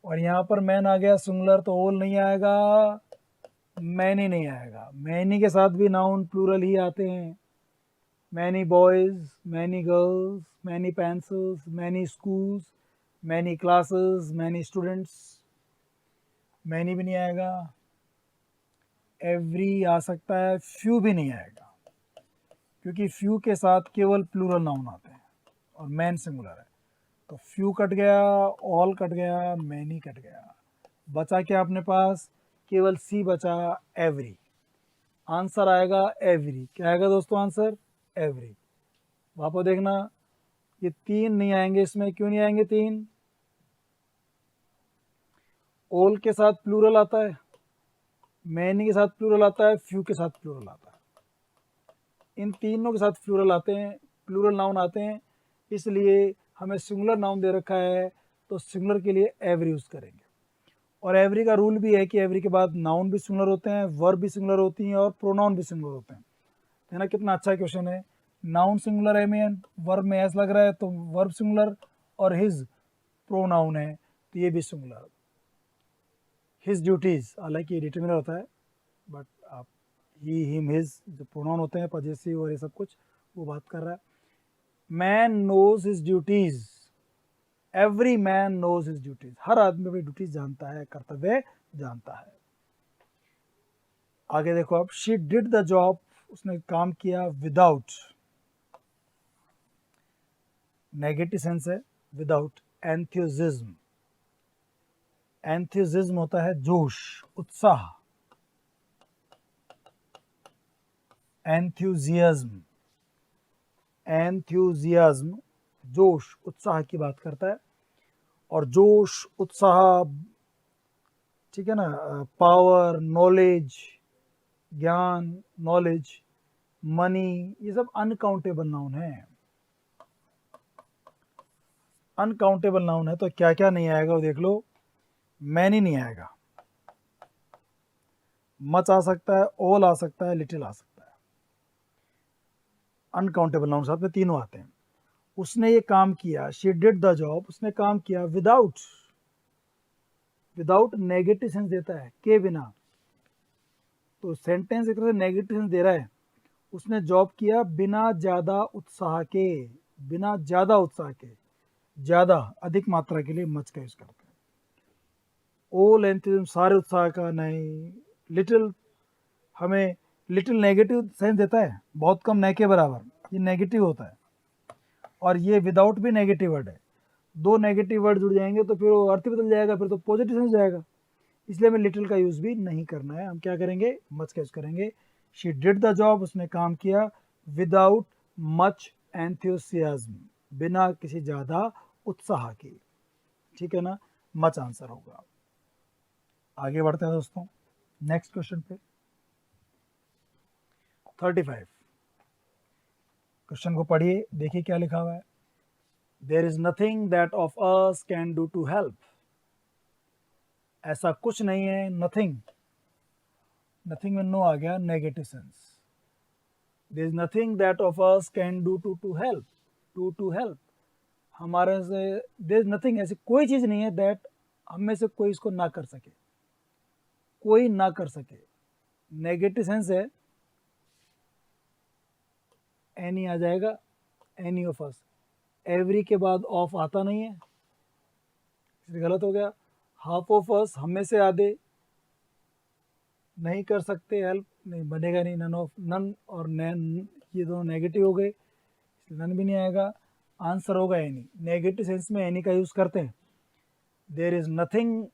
और यहाँ पर मैन आ गया सिंगुलर, तो ऑल नहीं आएगा, मैनी नहीं आएगा। मैनी के साथ भी नाउन प्लूरल ही आते हैं। Many boys, many girls, many pencils, many schools, many classes, many students, many भी नहीं आएगा। एवरी आ सकता है, फ्यू भी नहीं आएगा क्योंकि फ्यू के साथ केवल प्लूरल नाउन आते हैं और मैन सिंगुलर है। तो फ्यू कट गया, ऑल कट गया, मैनी कट गया, बचा क्या अपने पास, केवल सी बचा, एवरी। आंसर आएगा एवरी। क्या आएगा दोस्तों आंसर, एवरी। वापस देखना, ये तीन नहीं आएंगे इसमें, क्यों नहीं आएंगे तीन, ऑल के साथ प्लूरल आता है, मैनी के साथ प्लूरल आता है, फ्यू के साथ प्लूरल आता है। इन तीनों के साथ प्लूरल आते हैं, प्लूरल नाउन आते हैं, इसलिए हमें सिंगुलर नाउन दे रखा है तो सिंगुलर के लिए एवरी यूज़ करेंगे। और एवरी का रूल भी है कि एवरी के बाद नाउन भी सिंगुलर होते हैं, वर्ब भी सिंगुलर होती हैं और प्रोनाउन भी सिंगुलर होते हैं। है ना, कितना अच्छा क्वेश्चन है। नाउन सिंगुलर एन, वर्ब में एस लग रहा है तो वर्ब सिंगुलर, और हिज प्रोनाउन है तो ये भी सिंगुलर। हिज ड्यूटीज, हालांकि डिटरमिनर होता है, बट आप ही हिम हिज जो प्रोनाउन होते हैं पजेसिव और ये सब कुछ वो बात कर रहा है। Man knows his duties, every man knows his duties, हर आदमी अपनी ड्यूटीज जानता है, कर्तव्य जानता है। आगे देखो अब, शी डिड द जॉब, उसने काम किया विदाउट, नेगेटिव सेंस है, विदाउट एंथुसिज्म। एंथुसिज्म होता है जोश, उत्साह, एंथुजियाज्म, एंथुजियाज्म जोश उत्साह की बात करता है। और जोश, उत्साह, ठीक है ना, पावर, नॉलेज, ज्ञान, नॉलेज, मनी, ये सब अनकाउंटेबल नाउन है। अनकाउंटेबल नाउन है तो क्या क्या नहीं आएगा वो देख लो। मैनी नहीं आएगा, मच आ सकता है, ऑल आ सकता है, लिटिल आ सकता है। अनकाउंटेबल नाउन साथ में तीनों आते हैं। उसने ये काम किया, शी डिड द जॉब, उसने काम किया विदाउट, विदाउट नेगेटिव सेंस देता है, के बिना, तो सेंटेंस एक तरह से नेगेटिव सेंस दे रहा है। उसने जॉब किया बिना ज्यादा उत्साह के, बिना ज्यादा उत्साह के, ज्यादा अधिक मात्रा के लिए मच का यूज करते हैं। ऑल एंथुसिज्म सारे उत्साह का नहीं, लिटिल, हमें लिटिल नेगेटिव सेंस देता है, बहुत कम, न के बराबर, ये नेगेटिव होता है। और ये विदाउट भी नेगेटिव वर्ड है, दो नेगेटिव वर्ड जुड़ जाएंगे तो फिर वो अर्थ बदल जाएगा, फिर तो पॉजिटिव सेंस जाएगा, इसलिए हमें लिटिल का यूज भी नहीं करना है। हम क्या करेंगे, मच का यूज करेंगे। शी डिड द जॉब, उसने काम किया विदाउट मच एंथुसियाज्म, बिना किसी ज्यादा उत्साह के, ठीक है ना, मच आंसर होगा। आगे बढ़ते हैं दोस्तों नेक्स्ट क्वेश्चन पे। 35 क्वेश्चन को पढ़िए, देखिए क्या लिखा हुआ है। There is nothing that of us can do to help, ऐसा कुछ नहीं है, नथिंग, नथिंग में नो आ गया, negative sense. There is nothing that of us can do to help, to help, हमारे से, देयर इज नथिंग, ऐसी कोई चीज नहीं है दैट हम में से कोई इसको ना कर सके, कोई ना कर सके, नेगेटिव सेंस है, एनी आ जाएगा, एनी ऑफ अस। एवरी के बाद ऑफ आता नहीं है, इसलिए गलत हो गया। हाफ ऑफ अस, हम में से आधे नहीं कर सकते हेल्प, नहीं बनेगा नहीं। नन ऑफ, नन और नैन ये दोनों नेगेटिव हो गए, इसलिए नन भी नहीं आएगा। आंसर होगा एनी। नेगेटिव सेंस में एनी का यूज़ करते हैं। देयर इज़ नथिंग,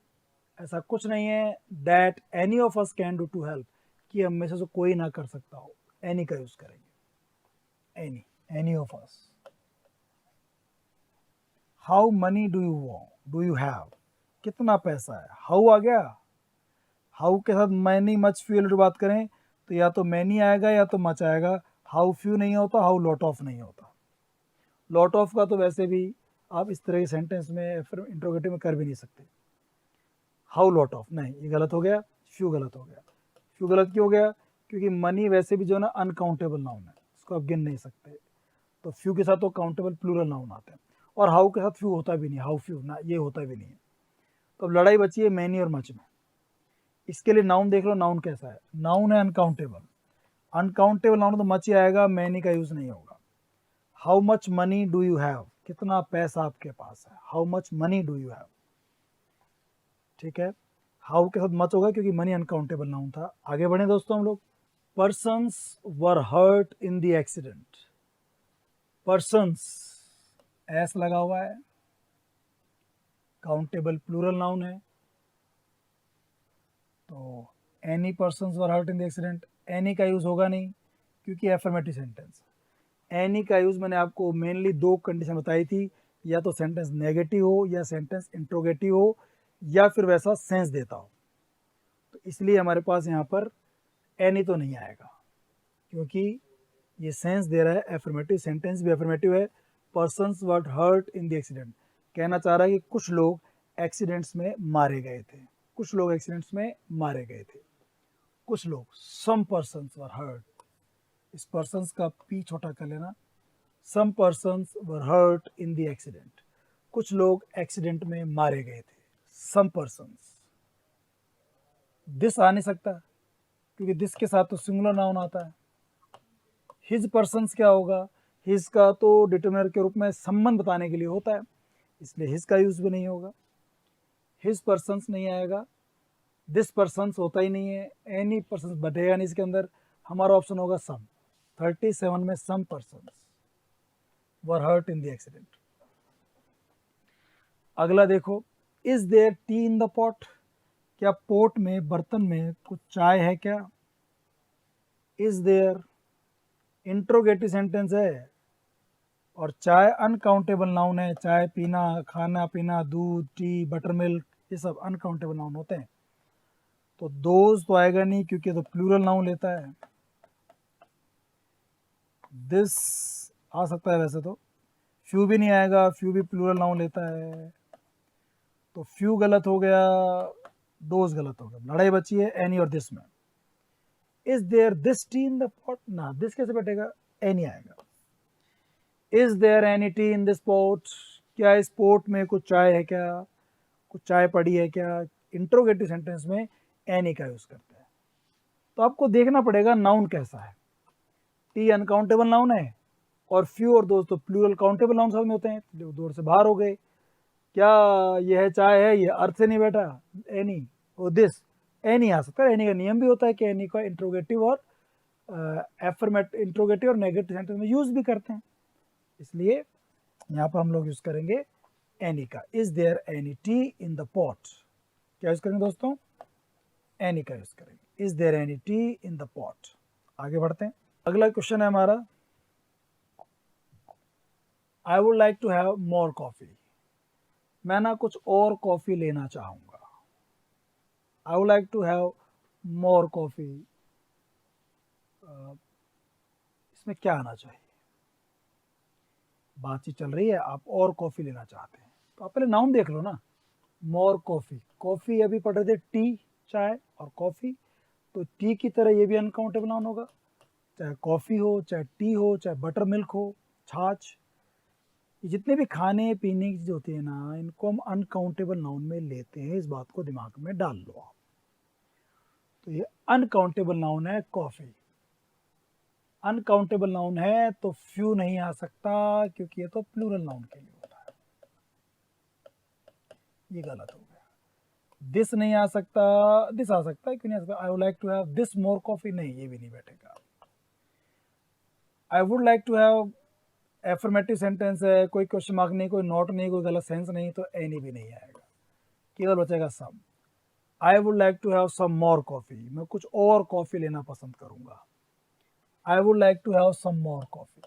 ऐसा कुछ नहीं है, that any of us can do to help, कि हम में से कोई ना कर सकता हो। एनी का यूज़ करेंगे, any, any of us. How many do you have, कितना पैसा है। हाउ आ गया, हाउ के साथ मैनी मच फ्यू की बात करें तो या तो मैनी आएगा या तो मच आएगा। हाउ फ्यू नहीं होता, हाउ लॉट ऑफ नहीं होता। लॉट ऑफ का तो वैसे भी आप इस तरह के सेंटेंस में फिर इंट्रोगेटिव में कर भी नहीं सकते। हाउ लॉट ऑफ नहीं, ये गलत हो गया। फ्यू गलत हो गया। फ्यू गलत क्यों हो गया, क्योंकि मनी वैसे भी जो है ना अनकाउंटेबल नाउन है, इसको आप गिन नहीं सकते। तो फ्यू के साथ तो काउंटेबल प्लूरल नाउन आते हैं, और हाउ के साथ फ्यू होता भी नहीं, हाउ फ्यू ना, ये होता भी नहीं है। तो अब लड़ाई बची है मैनी और मच में। इसके लिए नाउन देख लो, नाउन कैसा है। नाउन है अनकाउंटेबल, अनकाउंटेबल नाउन तो मच ही आएगा, मैनी का यूज़ नहीं होगा। How much money do you have, कितना पैसा आपके पास है। How much money do you have, ठीक है। हाउ के साथ मच होगा क्योंकि मनी अनकाउंटेबल नाउन था। आगे बढ़े दोस्तों हम लोग। Persons were hurt in the accident. Persons S लगा हुआ है, काउंटेबल प्लूरल नाउन है, तो any persons were hurt in the accident. Any का यूज़ होगा नहीं क्योंकि एफर्मेटिव सेंटेंस। एनी का यूज़ मैंने आपको मेनली दो कंडीशन बताई थी, या तो सेंटेंस नेगेटिव हो, या सेंटेंस इंट्रोगेटिव हो, या फिर वैसा सेंस देता हो। तो इसलिए हमारे पास यहाँ पर एनी तो नहीं आएगा, क्योंकि ये सेंस दे रहा है एफर्मेटिव, सेंटेंस भी एफर्मेटिव है। Persons were hurt in the accident, कहना चाह रहा है कि कुछ लोग एक्सीडेंट्स में मारे गए थे, कुछ लोग एक्सीडेंट्स में मारे गए थे। कुछ लोग, सम पर्सन्स वर हर्ट, इस पर्सन्स का पी छोटा कर लेना। Some persons were hurt in the accident, कुछ लोग एक्सीडेंट में मारे गए थे। सम पर्सन्स, दिस आ नहीं सकता क्योंकि दिस के साथ तो सिंगुलर नाउन आता है। हिज पर्सन्स क्या होगा, हिज का तो डिटरमिनर के रूप में संबंध बताने के लिए होता है, इसलिए हिज का यूज भी नहीं होगा। हिज पर्सन्स नहीं आएगा, दिस पर्सन्स होता ही नहीं है, एनी पर्सन्स बटेगा नहीं इसके अंदर। हमारा ऑप्शन होगा सम। 37 में some persons were hurt in the accident. अगला देखो, is there tea in the pot, क्या पोट में, बर्तन में कुछ चाय है क्या। इज देयर इंट्रोगेटिव सेंटेंस है, और चाय अनकाउंटेबल नाउन है। चाय पीना, खाना पीना, दूध, टी, बटर मिल्क, ये सब अनकाउंटेबल नाउन होते हैं। तो दोज तो आएगा नहीं क्योंकि तो प्लूरल नाउन लेता है। दिस आ सकता है वैसे तो, फ्यू भी नहीं आएगा, फ्यू भी प्लूरल नाउन लेता है, तो फ्यू गलत हो गया, दोज गलत हो गया। लड़ाई बची है एनी और दिस में। Is there this tea in the pot, ना दिस कैसे बैठेगा, एनी आएगा। Is there any tea in this pot, क्या इस पोट में कुछ चाय है क्या, कुछ चाय पड़ी है क्या। इंट्रोगेटिव सेंटेंस में एनी का यूज करते हैं। तो आपको देखना पड़ेगा नाउन कैसा है। टी अनकाउंटेबल नाउन है, और फ्यू और दोस्तों प्लूरल काउंटेबल नाउन सब में होते हैं, जो दौर से बाहर हो गए। क्या यह है चाय है, ये अर्थ से नहीं बैठा, एनी और दिस, एनी आ सकता है। एनी का नियम भी होता है कि एनी का इंट्रोगेटिव और इंट्रोगेटिव और नेगेटिव सेंटेंस में यूज भी करते हैं, इसलिए यहाँ पर हम लोग यूज करेंगे एनी का। Is there any tea in the pot, क्या यूज करेंगे दोस्तों, एनी का यूज करेंगे। Is there any tea in the pot. आगे बढ़ते हैं। अगला क्वेश्चन है हमारा, I would like to have more coffee, मैं ना कुछ और कॉफी लेना चाहूंगा। I would like to have more coffee, इसमें क्या आना चाहिए, बातचीत चल रही है, आप और कॉफी लेना चाहते हैं, तो आप पहले नाउन देख लो ना। मोर कॉफी, कॉफी अभी पढ़ रहे थे टी, चाय और कॉफी, तो टी की तरह ये भी अनकाउंटेबल नाउन होगा। चाहे कॉफी हो, चाहे टी हो, चाहे बटर मिल्क हो, छाछ, ये जितने भी खाने पीने की चीज़ होती है ना, इनको हम अनकाउंटेबल नाउन में लेते हैं, इस बात को दिमाग में डाल लो आप। तो ये अनकाउंटेबल नाउन है कॉफी। अनकाउंटेबल नाउन है तो फ्यू नहीं आ सकता, क्योंकि ये तो प्लूरल नाउन के लिए होता है। ये गलत हो गया। दिस नहीं आ सकता, दिस आ सकता है, क्यों नहीं आ सकता? I would like to have this more coffee, नहीं ये भी नहीं बैठेगा। I would like to have affirmative sentence है, कोई क्वेश्चन मार्क नहीं, कोई नॉट नहीं, कोई गलत सेंस नहीं, तो एनी भी नहीं आएगा, केवल बचेगा some. I would like to have some more coffee, मैं कुछ और कॉफी लेना पसंद करूंगा। I would like to have some more coffee,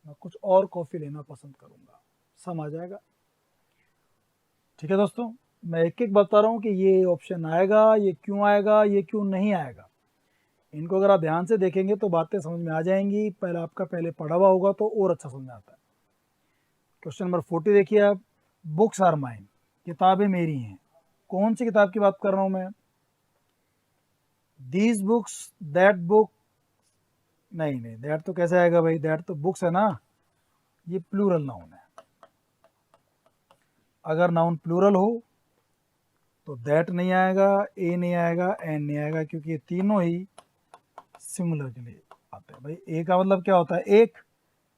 मैं कुछ और कॉफी लेना पसंद करूंगा, सम आ जाएगा। ठीक है दोस्तों, मैं एक एक बता रहा हूँ कि ये ऑप्शन आएगा, ये क्यों आएगा, ये क्यों नहीं आएगा। इनको अगर आप ध्यान से देखेंगे तो बातें समझ में आ जाएंगी, पहले आपका पहले पढ़ा हुआ होगा तो और अच्छा समझ में आता है। क्वेश्चन नंबर 40 देखिए आप, बुक्स आर माइन, किताबें मेरी हैं। कौन सी किताब की बात कर रहा हूँ मैं? दीज बुक्स, दैट बुक, नहीं नहीं, दैट तो कैसे आएगा भाई, दैट तो बुक्स है ना, ये प्लूरल नाउन है। अगर नाउन प्लूरल हो तो दैट नहीं आएगा, ए नहीं आएगा, एन नहीं आएगा, क्योंकि ये तीनों ही सिंगुलर के लिए आते हैं। भाई ए का मतलब क्या होता है? एक।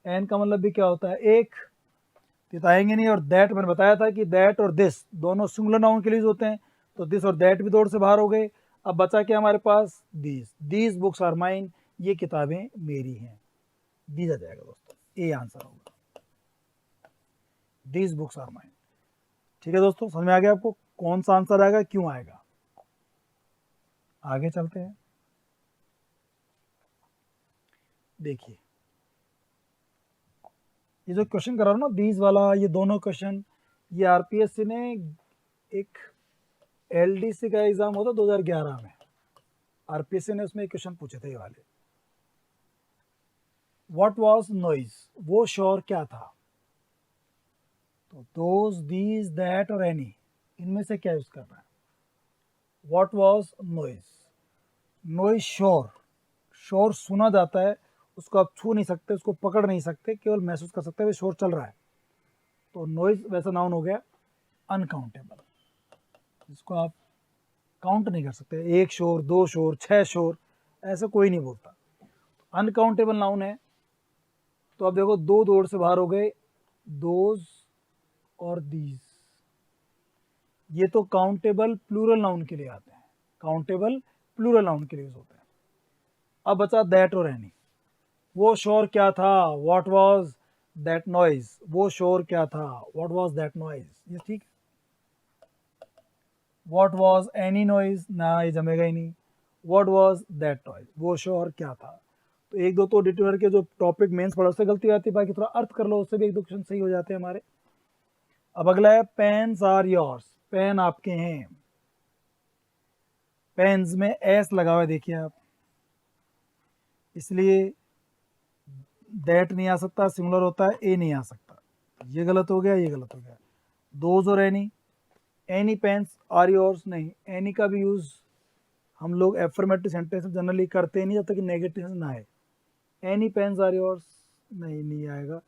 एन का मतलब भी क्या होता है? एक। तो आएंगे नहीं। और दैट मैंने बताया था कि दैट और दिस दोनों सिंगुलर नाउन के लिए होते हैं, तो दिस और दैट भी दौड़ से बाहर हो गए। अब बचा क्या हमारे पास? दीज बुक्स आर माइन, ये किताबें मेरी हैं। दीज आ जाएगा दोस्तों, ए आंसर होगा, दीज बुक्स आर माइन। ठीक है दोस्तों, समझ में आ गया आपको कौन सा आंसर आएगा, क्यों आएगा? आगे चलते हैं। देखिए, ये जो क्वेश्चन कर रहा हूँ ना, दीज वाला, ये दोनों क्वेश्चन, ये आरपीएससी ने एक एलडीसी का एग्जाम होता 2011 में, आरपीएससी ने उसमें एक क्वेश्चन पूछे थे ये वाले। व्हाट वाज नॉइज, वो शोर क्या था? तो दोज, दीज, दैट और एनी, इनमें से क्या यूज कर रहा है? व्हाट वाज नॉइज, नॉइज शोर, शोर सुना जाता है, उसको आप छू नहीं सकते, उसको पकड़ नहीं सकते, केवल महसूस कर सकते हैं शोर चल रहा है। तो नॉइज वैसा नाउन हो गया अनकाउंटेबल, जिसको आप काउंट नहीं कर सकते, एक शोर, दो शोर, 6 शोर, ऐसा कोई नहीं बोलता। अनकाउंटेबल नाउन है। तो अब देखो, दो दौड़ से बाहर हो गए, दोज और दीज, ये तो काउंटेबल प्लूरल नाउन के लिए आते हैं, काउंटेबल प्लूरल नाउन के लिए यूज होते हैं। अब बचा दैट और एनी। वो शोर क्या था? व्हाट वाज दैट नॉइज, वो शोर क्या था? व्हाट वाज दैट नॉइज, ये ठीक है। व्हाट वाज एनी नॉइज, ना ये जमेगा ही नहीं। व्हाट वाज दैट नॉइज, वो शोर क्या था? तो एक दो तो डिटेलर के जो टॉपिक मेंस पढ़ा उससे गलती आती है, बाकी थोड़ा अर्थ कर लो, उससे भी एक दो क्वेश्चन सही हो जाते हैं हमारे। अब अगला है पेन्स आर योर्स, पेन आपके हैं। पेन्स में एस लगा हुआ है देखिए आप, इसलिए दैट नहीं आ सकता, सिमिलर होता है, ए नहीं आ सकता, ये गलत हो गया, ये गलत हो गया। दोज और एनी पेन्स आर योर्स, नहीं, एनी का भी यूज हम लोग एफर्मेटिव सेंटेंस में जनरली करते नहीं जब तक नेगेटिव ना आए। एनी पेन्स आर योर्स, नहीं नहीं आएगा।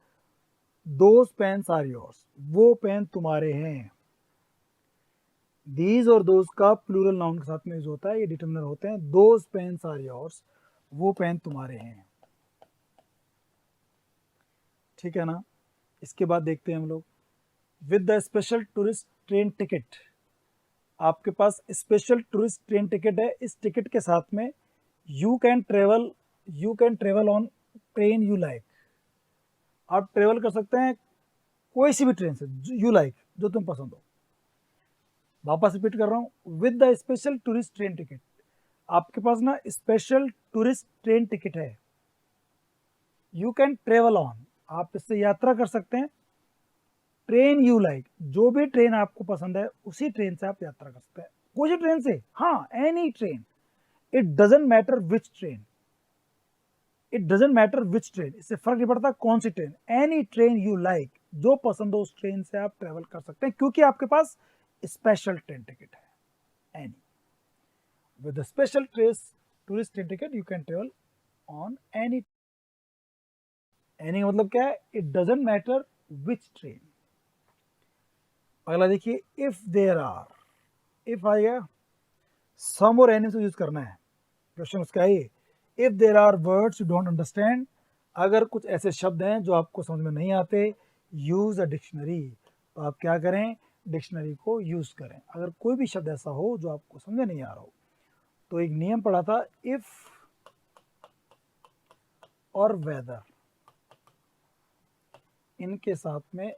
दोज पेन्स आर योर्स, वो पेन तुम्हारे हैं। दीज और दोज का प्लूरल नाउन के साथ में यूज होता है, ये डिटर्मिनर होते हैं। दोज पेन्स आर योर्स, वो पेन तुम्हारे हैं। ठीक है ना? इसके बाद देखते हैं हम लोग, with the special tourist train ticket, आपके पास स्पेशल टूरिस्ट ट्रेन टिकट है, इस टिकट के साथ में you can travel on train you like, आप ट्रेवल कर सकते हैं कोई सी भी ट्रेन से, यू लाइक, जो तुम पसंद हो। वापस रिपीट कर रहा हूँ, with the special tourist train ticket, आपके पास ना स्पेशल टूरिस्ट ट्रेन टिकट है। यू कैन ट्रेवल ऑन, आप इससे यात्रा कर सकते हैं। ट्रेन यू लाइक, जो भी ट्रेन आपको पसंद है उसी ट्रेन से आप यात्रा कर सकते हैं, कोई सी ट्रेन से, हाँ any train, it doesn't matter which train, it doesn't matter which train, इससे फर्क नहीं पड़ता कौन सी train, any train you like, जो पसंद हो उस ट्रेन से आप ट्रेवल कर सकते हैं, क्योंकि आपके पास स्पेशल ट्रेन टिकट है। Any, with special tourist train ticket you can travel on any. Any का मतलब क्या है? It doesn't matter which train. अगला देखिए, इफ देयर आर, इफ आ गया, सम और एनी से यूज करना है। क्वेश्चन उसका है, if there are words you don't understand, अगर कुछ ऐसे शब्द हैं जो आपको समझ में नहीं आते, यूज अ डिक्शनरी, तो आप क्या करें, डिक्शनरी को यूज करें। अगर कोई भी शब्द ऐसा हो जो आपको समझ में नहीं आ रहा हो, तो एक नियम पढ़ा था, इफ और वेदर, इनके साथ में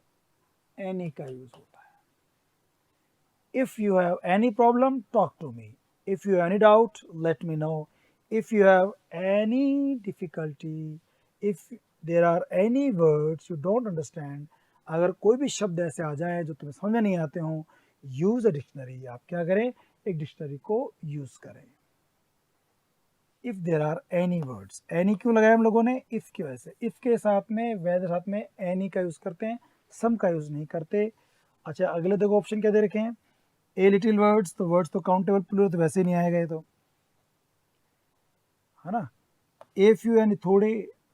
एनी का यूज होता है। If you have any problem talk to me, if you have any doubt let me know, if you have any difficulty, if there are any words you don't understand, अगर कोई भी शब्द ऐसे आ जाए जो तुम्हें समझ में नहीं आते हों, यूज अ डिक्शनरी, आप क्या करें, एक डिक्शनरी को यूज करें। If there are any words, any क्यों लगाया हम लोगों ने, इफ की वजह से, इफ के साथ में वेदर साथ में एनी का यूज करते हैं, सम का यूज नहीं करते। अच्छा, अगले देखो ऑप्शन क्या दे रखे हैं, ए लिटिल वर्ड्स, तो वर्ड्स तो काउंटेबल प्लूरल तो वैसे ही नहीं आएगा, ये तो है ना। ए फ्यू यानी थोड़े,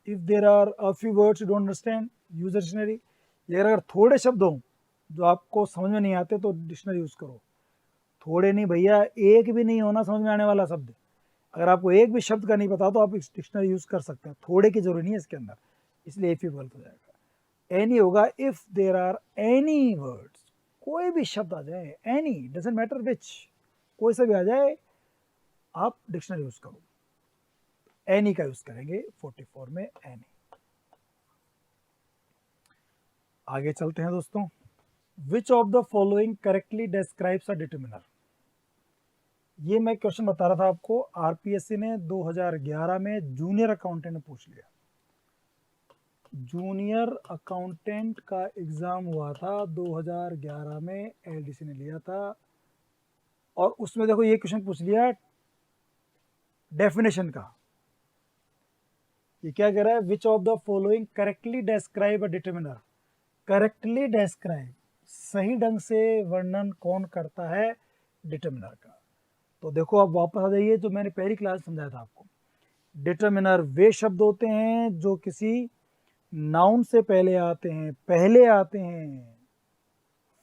if there are a few words you don't understand, use dictionary. ये अगर थोड़े शब्द हों जो आपको समझ में नहीं आते तो डिक्शनरी यूज करो। थोड़े नहीं भैया, एक भी नहीं होना समझ में आने वाला शब्द, अगर आपको एक भी शब्द का नहीं पता तो आप डिक्शनरी यूज कर सकते हैं, थोड़े की जरूरी नहीं है इसके अंदर, इसलिए इफ ही गलत हो जाएगा। एनी होगा if there are any words, कोई भी शब्द आ जाए, एनी डजंट मैटर विच, कोई सा भी आ जाए, आप डिक्शनरी यूज करो। एनी का यूज करेंगे 44 में, एनी। आगे चलते हैं दोस्तों, which of the following correctly describes a determiner. ये मैं क्वेश्चन बता रहा था आपको, आरपीएससी ने 2011 में जूनियर अकाउंटेंट में पूछ लिया। जूनियर अकाउंटेंट का एग्जाम हुआ था 2011 में, एलडीसी ने लिया था, और उसमें देखो ये क्वेश्चन पूछ लिया डेफिनेशन का। ये क्या कह रहा है, which of the following correctly describe a determiner, correctly describe, सही ढंग से वर्णन कौन करता है डिटरमिनर का। तो देखो आप वापस आ जाइए, जो मैंने पहली क्लास समझाया था आपको, डिटरमिनर वे शब्द होते हैं जो किसी नाउन से पहले आते हैं, पहले आते हैं,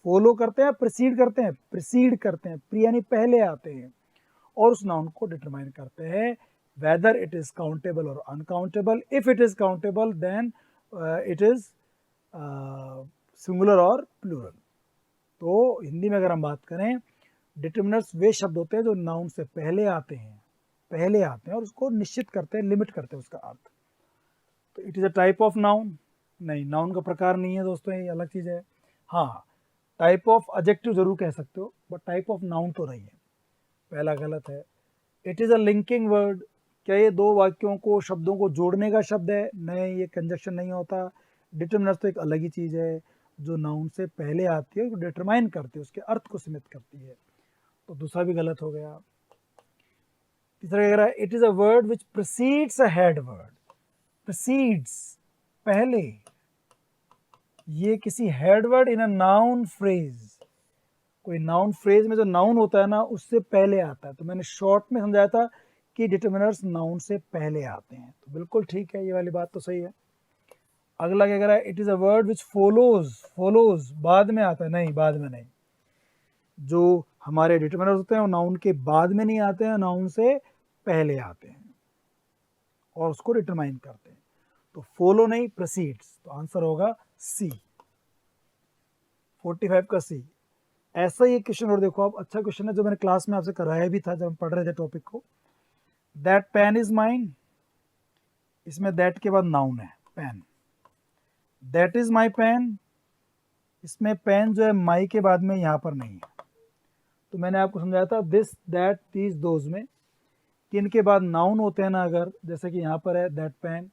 फॉलो करते हैं, प्रिसीड करते हैं, प्रिसीड करते हैं, प्री यानी पहले आते हैं, और उस नाउन को डिटरमाइन करते हैं वेदर इट इज काउंटेबल और uncountable. If it is countable then it is singular और प्लूरल। तो हिंदी में अगर हम बात करें, डिटरमिनर्स वे शब्द होते हैं जो नाउन से पहले आते हैं, पहले आते हैं और उसको निश्चित करते हैं, लिमिट करते हैं उसका अर्थ। तो it is a type of noun, नहीं नाउन का प्रकार नहीं है दोस्तों, ये अलग चीज़ है। हाँ, टाइप ऑफ एडजेक्टिव जरूर कह सकते हो, बट टाइप ऑफ नाउन तो नहीं है, पहला गलत है। It is a linking word, क्या ये दो वाक्यों को, शब्दों को जोड़ने का शब्द है, नहीं ये कंजक्शन नहीं होता। डिटरमिनर्स तो एक अलग ही चीज़ है जो नाउन से पहले आती है, उसको डिटरमाइन करती है, उसके अर्थ को सीमित करती है, तो दूसरा भी गलत हो गया। तीसरा कह रहा है, it is a word which precedes a head word, precedes पहले, ये किसी head word in a noun phrase, कोई नाउन फ्रेज में जो नाउन होता है ना उससे पहले आता है। तो मैंने शॉर्ट में समझाया था कि डिटरमिनर्स नाउन से पहले आते हैं, तो बिल्कुल ठीक है, ये वाली बात तो सही है। अगला क्या कह रहा है, it is a word which follows, follows बाद में आता है, नहीं बाद में नहीं, जो हमारे डिटरमिनर्स होते हैं वो नाउन के बाद में नहीं आते हैं, नाउन से पहले आते हैं और उसको डिटरमाइन करते हैं। तो फॉलो नहीं, प्रोसीड्स, तो आंसर होगा सी, 45 का सी। ऐसा ही एक क्वेश्चन और देखो आप, अच्छा क्वेश्चन है जो मैंने क्लास में आपसे कराया भी था जब हम पढ़ रहे थे टॉपिक को। दैट पेन इज माइन, इसमें दैट के बाद नाउन है pen. That is my pen, इसमें पेन जो है माई के बाद में यहाँ पर नहीं है। तो मैंने आपको समझाया था दिस दैट दीज दोज में कि इनके बाद नाउन होते हैं ना, अगर जैसे कि यहाँ पर है दैट पेन,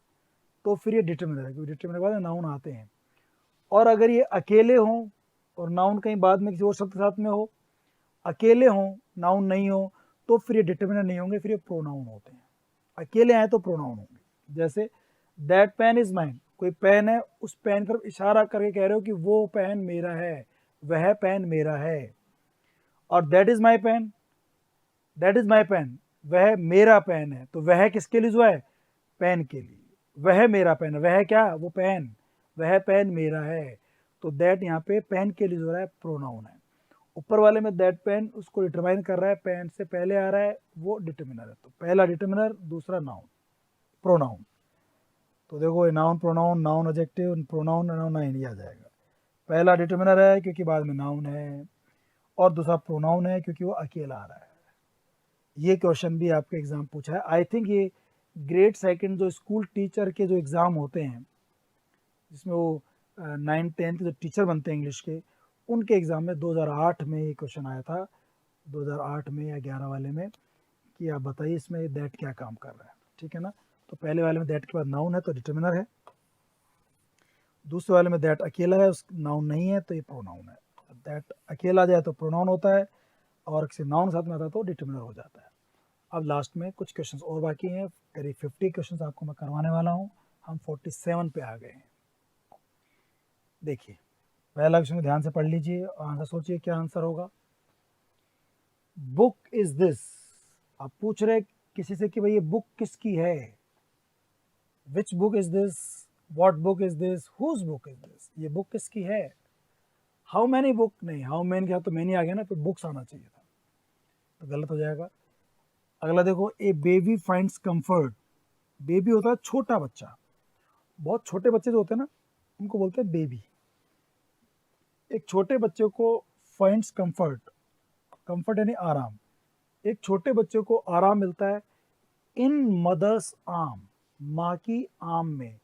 तो फिर ये डिटरमिनर है, क्योंकि डिटरमिनर के बाद नाउन आते हैं। और अगर ये अकेले हों और नाउन कहीं बाद में किसी और शब्द के साथ में हो, अकेले हों नाउन नहीं हो, तो फिर ये डिटरमिनर नहीं होंगे, फिर ये प्रोनाउन होते हैं। अकेले आए तो प्रोनाउन होंगे, जैसे दैट पेन इज माइन, कोई पेन है, उस पेन पर इशारा करके कह रहे हो कि वो पेन मेरा है, वह पेन मेरा है। और that is my pen, that is my pen, वह मेरा पेन है, तो वह किसके लिए जो है, पेन के लिए, वह मेरा पेन है, वह क्या, वो पेन, वह पेन मेरा है। तो दैट यहाँ पे पेन के लिए जो है प्रोनाउन है। ऊपर वाले में दैट पेन उसको डिटरमाइन कर रहा है, पेन से पहले आ रहा है, वो डिटरमिनर है। तो पहला डिटरमिनर, दूसरा नाउन। प्रोनाउन। तो देखो noun pronoun noun adjective pronoun noun ये आ जाएगा। पहला डिटर्मिनर है क्योंकि बाद में नाउन है, और दूसरा प्रोनाउन है क्योंकि वो अकेला आ रहा है। ये क्वेश्चन भी आपके एग्जाम पूछा है। आई थिंक ये ग्रेड सेकंड जो स्कूल टीचर के जो एग्ज़ाम होते हैं, जिसमें वो 9th-10th जो टीचर बनते हैं इंग्लिश के, उनके एग्ज़ाम में 2008 में ये क्वेश्चन आया था, 2008 में या 11 वाले में, कि आप बताइए इसमें दैट क्या काम कर रहा है। ठीक है ना। तो पहले वाले में दैट के बाद नाउन है तो डिटर्मिनर है, दूसरे वाले में दैट अकेला है, उस नाउन नहीं है तो ये प्रोनाउन है। दैट अकेला आ जाए तो प्रोनाउन होता है, और किसी नाउन साथ में आता है तो डिटर्मिनर हो जाता है। अब लास्ट में कुछ क्वेश्चंस और बाकी हैं, करीब 50 क्वेश्चंस आपको मैं करवाने वाला हूँ। हम 47 पे आ गए हैं। देखिए पहला क्वेश्चन ध्यान से पढ़ लीजिए और आंसर सोचिए क्या आंसर होगा। Book is this. आप पूछ रहे किसी से कि भाई ये बुक किसकी है, which book is this, what book is this, whose book is this, ये बुक किसकी है। हाउ मैनी बुक नहीं, हाउ मैनी क्या तो मैनी आ गया ना, तो बुक्स आना चाहिए था, तो गलत हो जाएगा। अगला देखो, ए बेबी फाइंड्स कंफर्ट। बेबी होता है छोटा बच्चा, बहुत छोटे बच्चे जो होते हैं ना उनको बोलते हैं बेबी। एक छोटे बच्चे को फाइंड्स कंफर्ट, कंफर्ट यानी आराम, एक छोटे बच्चे को आराम मिलता है इन मदर्स आर्म, माँ की आर्म में,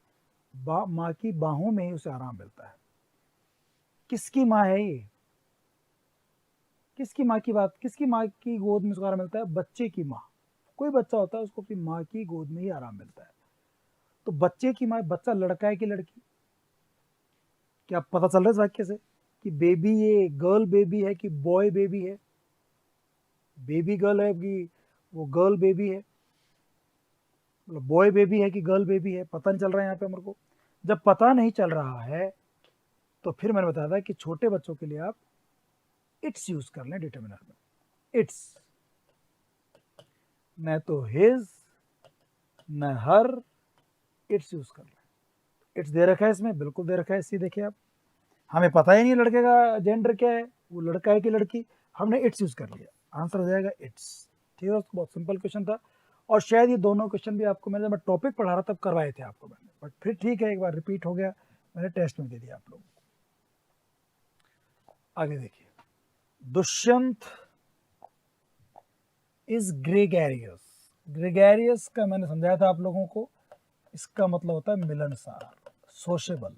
माँ की बाहों में ही उसे आराम मिलता है। किसकी माँ है ये, किसकी माँ की बात, किसकी माँ की गोद में उसको आराम मिलता है, बच्चे की माँ। कोई बच्चा होता है उसको अपनी माँ की गोद में ही आराम मिलता है। तो बच्चे की माँ, बच्चा लड़का है कि लड़की, क्या पता चल रहा है इस वाक्य से कि बेबी ये गर्ल बेबी है कि बॉय बेबी है, बेबी गर्ल है कि वो गर्ल बेबी है, मतलब बॉय बेबी है कि गर्ल बेबी है, पता नहीं चल रहा है यहाँ पे हमारे को। जब पता नहीं चल रहा है तो फिर मैंने बताया था कि छोटे बच्चों के लिए आप इट्स यूज कर लें डिटर्मिनर में। इट्स, न तो हिज न हर, इट्स यूज कर लें। इट्स दे रखा है इसमें, बिल्कुल दे रखा है। इसी देखिए आप, हमें पता ही नहीं लड़के का जेंडर क्या है, वो लड़का है कि लड़की, हमने इट्स यूज कर लिया, आंसर हो जाएगा इट्स। ठीक है, बहुत सिंपल क्वेश्चन था, और शायद ये दोनों क्वेश्चन भी आपको मैंने, जब मैं टॉपिक पढ़ा रहा तब करवाए थे आपको मैंने, बट फिर ठीक है एक बार रिपीट हो गया, मैंने टेस्ट में दे दिया आप लोगों को। आगे देखिए, दुष्यंत इज ग्रेगेरियस। ग्रेगेरियस का मैंने समझाया था आप लोगों को, इसका मतलब होता है मिलनसार, सोशेबल।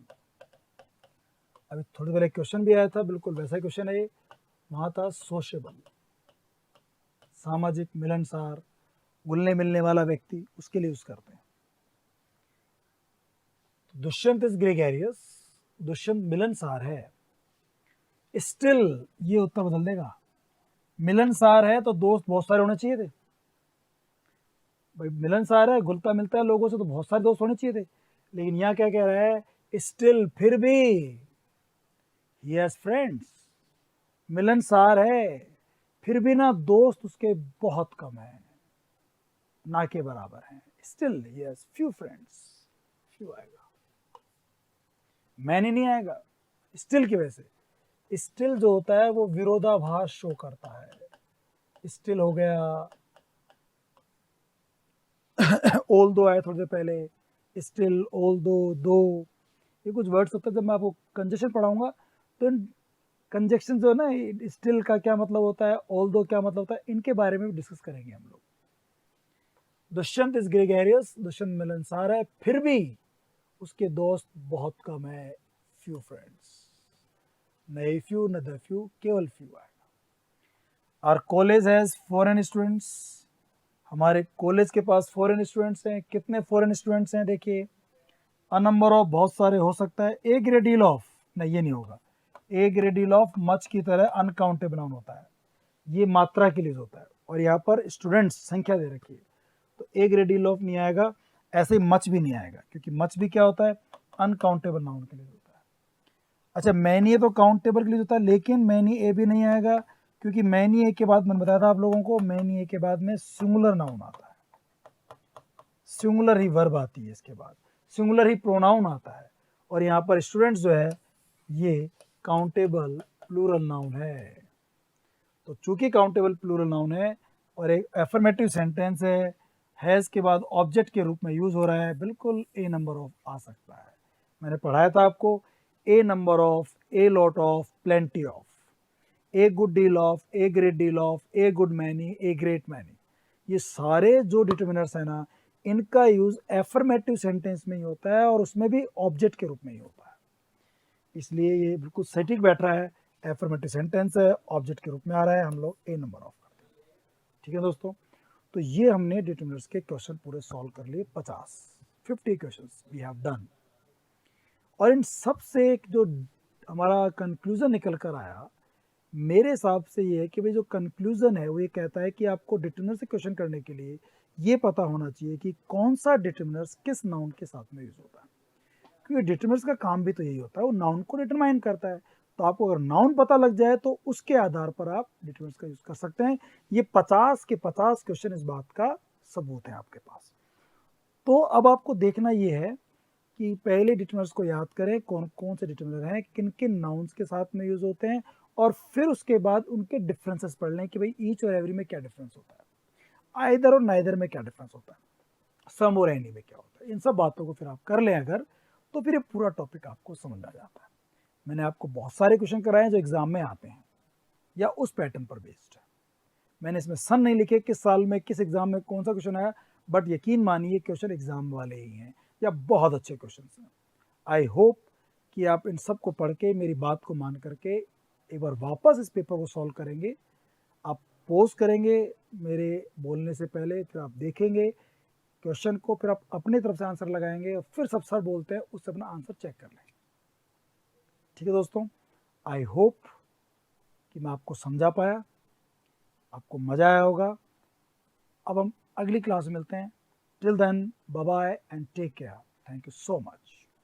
अभी थोड़ी देर एक क्वेश्चन भी आया था, बिल्कुल वैसा क्वेश्चन है, वहां था सोशेबल, सामाजिक, मिलनसार, घुलने मिलने वाला व्यक्ति, उसके लिए यूज करते हैं। दुष्यंत इज ग्रेगेरियस, दुष्यंत मिलनसार है। स्टिल, ये उत्तर बदल देगा, मिलनसार है तो दोस्त बहुत सारे होने चाहिए थे भाई, मिलनसार है, घुलता मिलता है लोगों से, तो बहुत सारे दोस्त होने चाहिए थे। लेकिन यहाँ क्या कह रहा है, स्टिल, फिर भी, ही हैज फ्रेंड्स, मिलनसार है फिर भी ना दोस्त उसके बहुत कम है, ना के बराबर हैं। Still he has few friends, few आएगा, मैनी नहीं आएगा, स्टिल की वजह से। स्टिल जो होता है वो विरोधाभास शो करता है। स्टिल हो गया, ऑल दो आया थोड़ी देर पहले, स्टिल, ऑल दो, ये कुछ वर्ड्स होते हैं, जब मैं आपको कंजक्शन पढ़ाऊंगा तो इन कंजक्शन जो है ना, स्टिल का क्या मतलब होता है, ऑल दो क्या मतलब होता है, इनके बारे में भी डिस्कस करेंगे हम लोग। दुष्यंत इज ग्रेगेरियस, दुष्यंत मिलनसार है, फिर भी उसके दोस्त बहुत कम है, फ्यू फ्रेंड्स, न फ्यू न द फ्यू, केवल फ्यू आएगा। Our college has foreign students, हमारे कॉलेज के पास फॉरेन स्टूडेंट्स हैं। कितने फॉरेन स्टूडेंट्स हैं, देखिए, अ नंबर ऑफ, बहुत सारे हो सकता है, ए ग्रेट डील ऑफ, नहीं ये नहीं होगा, ए ग्रेट डील ऑफ मच की तरह अनकाउंटेबल नाउन होता है, ये मात्रा के लिए होता है, और यहाँ पर स्टूडेंट्स संख्या दे रखी है, तो ए ग्रेट डील ऑफ नहीं आएगा, ऐसे ही मच भी नहीं आएगा, क्योंकि मच भी क्या होता है, अनकाउंटेबल नाउन के लिए होता है। अच्छा, मैनी तो काउंटेबल के लिए होता है, लेकिन मैनी ए भी नहीं आएगा, क्योंकि मैनी ए के बाद मैंने बताया था आप लोगों को, मैनी ए के बाद में सिंगुलर नाउन आता है, सिंगुलर ही वर्ब आती है इसके बाद, सिंगुलर ही प्रोनाउन आता है, और यहाँ पर स्टूडेंट्स जो है ये काउंटेबल प्लूरल नाउन है। तो चूंकि काउंटेबल प्लूरल नाउन है और एक एफर्मेटिव सेंटेंस है, हैज़ के बाद ऑब्जेक्ट के रूप में यूज़ हो रहा है, बिल्कुल ए नंबर ऑफ आ सकता है। मैंने पढ़ाया था आपको, a number of, a lot of, plenty of, a good deal of, a great deal of, a good many, a great many. ये सारे जो डिटर्मिनर्स हैं ना, इनका यूज़ एफर्मेटिव सेंटेंस में ही होता है और उसमें भी ऑब्जेक्ट के रूप में ही होता है। इसलिए ये बिल्कुल सटीक बैठ रहा है, एफर्मेटिव सेंटेंस है, ऑब्जेक्ट के रूप में आ रहा है, हम लोग ए नंबर ऑफ करते हैं। ठीक है दोस्तों, तो ये हमने डिटर्मिनर्स के क्वेश्चन पूरे सॉल्व कर लिए 50 क्वेश्चंस वी हैव डन। और इन सब से एक जो हमारा कंक्लूजन निकल कर आया, मेरे हिसाब से ये है कि भाई जो कंक्लूजन है वो ये कहता है कि आपको डिटर्मिनर से क्वेश्चन करने के लिए ये पता होना चाहिए कि कौन सा डिटर्मिनर्स किस नाउन के साथ में यूज होता है, क्योंकि डिटर्मिनर्स का काम भी तो यही होता है, वो नाउन को डिटरमाइन करता है। तो आपको अगर नाउन पता लग जाए तो उसके आधार पर आप डिटर्मिनर्स का यूज कर सकते हैं। ये 50 के 50 क्वेश्चन इस बात का सबूत है आपके पास। तो अब आपको देखना ये है कि पहले डिटर्मिनर्स को याद करें, कौन कौन से डिटर्मिनर हैं, किन किन नाउन्स के साथ में यूज होते हैं, और फिर उसके बाद उनके डिफरेंसेस पढ़ लें कि भाई ईच और एवरी में क्या डिफरेंस होता है, आइदर और नाइदर में क्या डिफरेंस होता है, सम और एनी में क्या होता है। इन सब बातों को फिर आप कर लें अगर, तो फिर ये पूरा टॉपिक आपको समझ आ जाता है। मैंने आपको बहुत सारे क्वेश्चन कराए हैं जो एग्जाम में आते हैं या उस पैटर्न पर बेस्ड है। मैंने इसमें सन नहीं लिखे किस साल में किस एग्जाम में कौन सा क्वेश्चन आया, बट यकीन मानिए क्वेश्चन एग्जाम वाले ही हैं या बहुत अच्छे क्वेश्चन हैं। आई होप कि आप इन सब को पढ़ के मेरी बात को मान करके एक बार वापस इस पेपर को सॉल्व करेंगे। आप पोज करेंगे मेरे बोलने से पहले, फिर आप देखेंगे क्वेश्चन को, फिर आप अपनी तरफ से आंसर लगाएंगे और फिर सब सर बोलते हैं उससे अपना आंसर चेक कर लेंगे। ठीक है दोस्तों, आई होप कि मैं आपको समझा पाया, आपको मजा आया होगा। अब हम अगली क्लास में मिलते हैं। Till then, bye bye and take care. Thank you so much.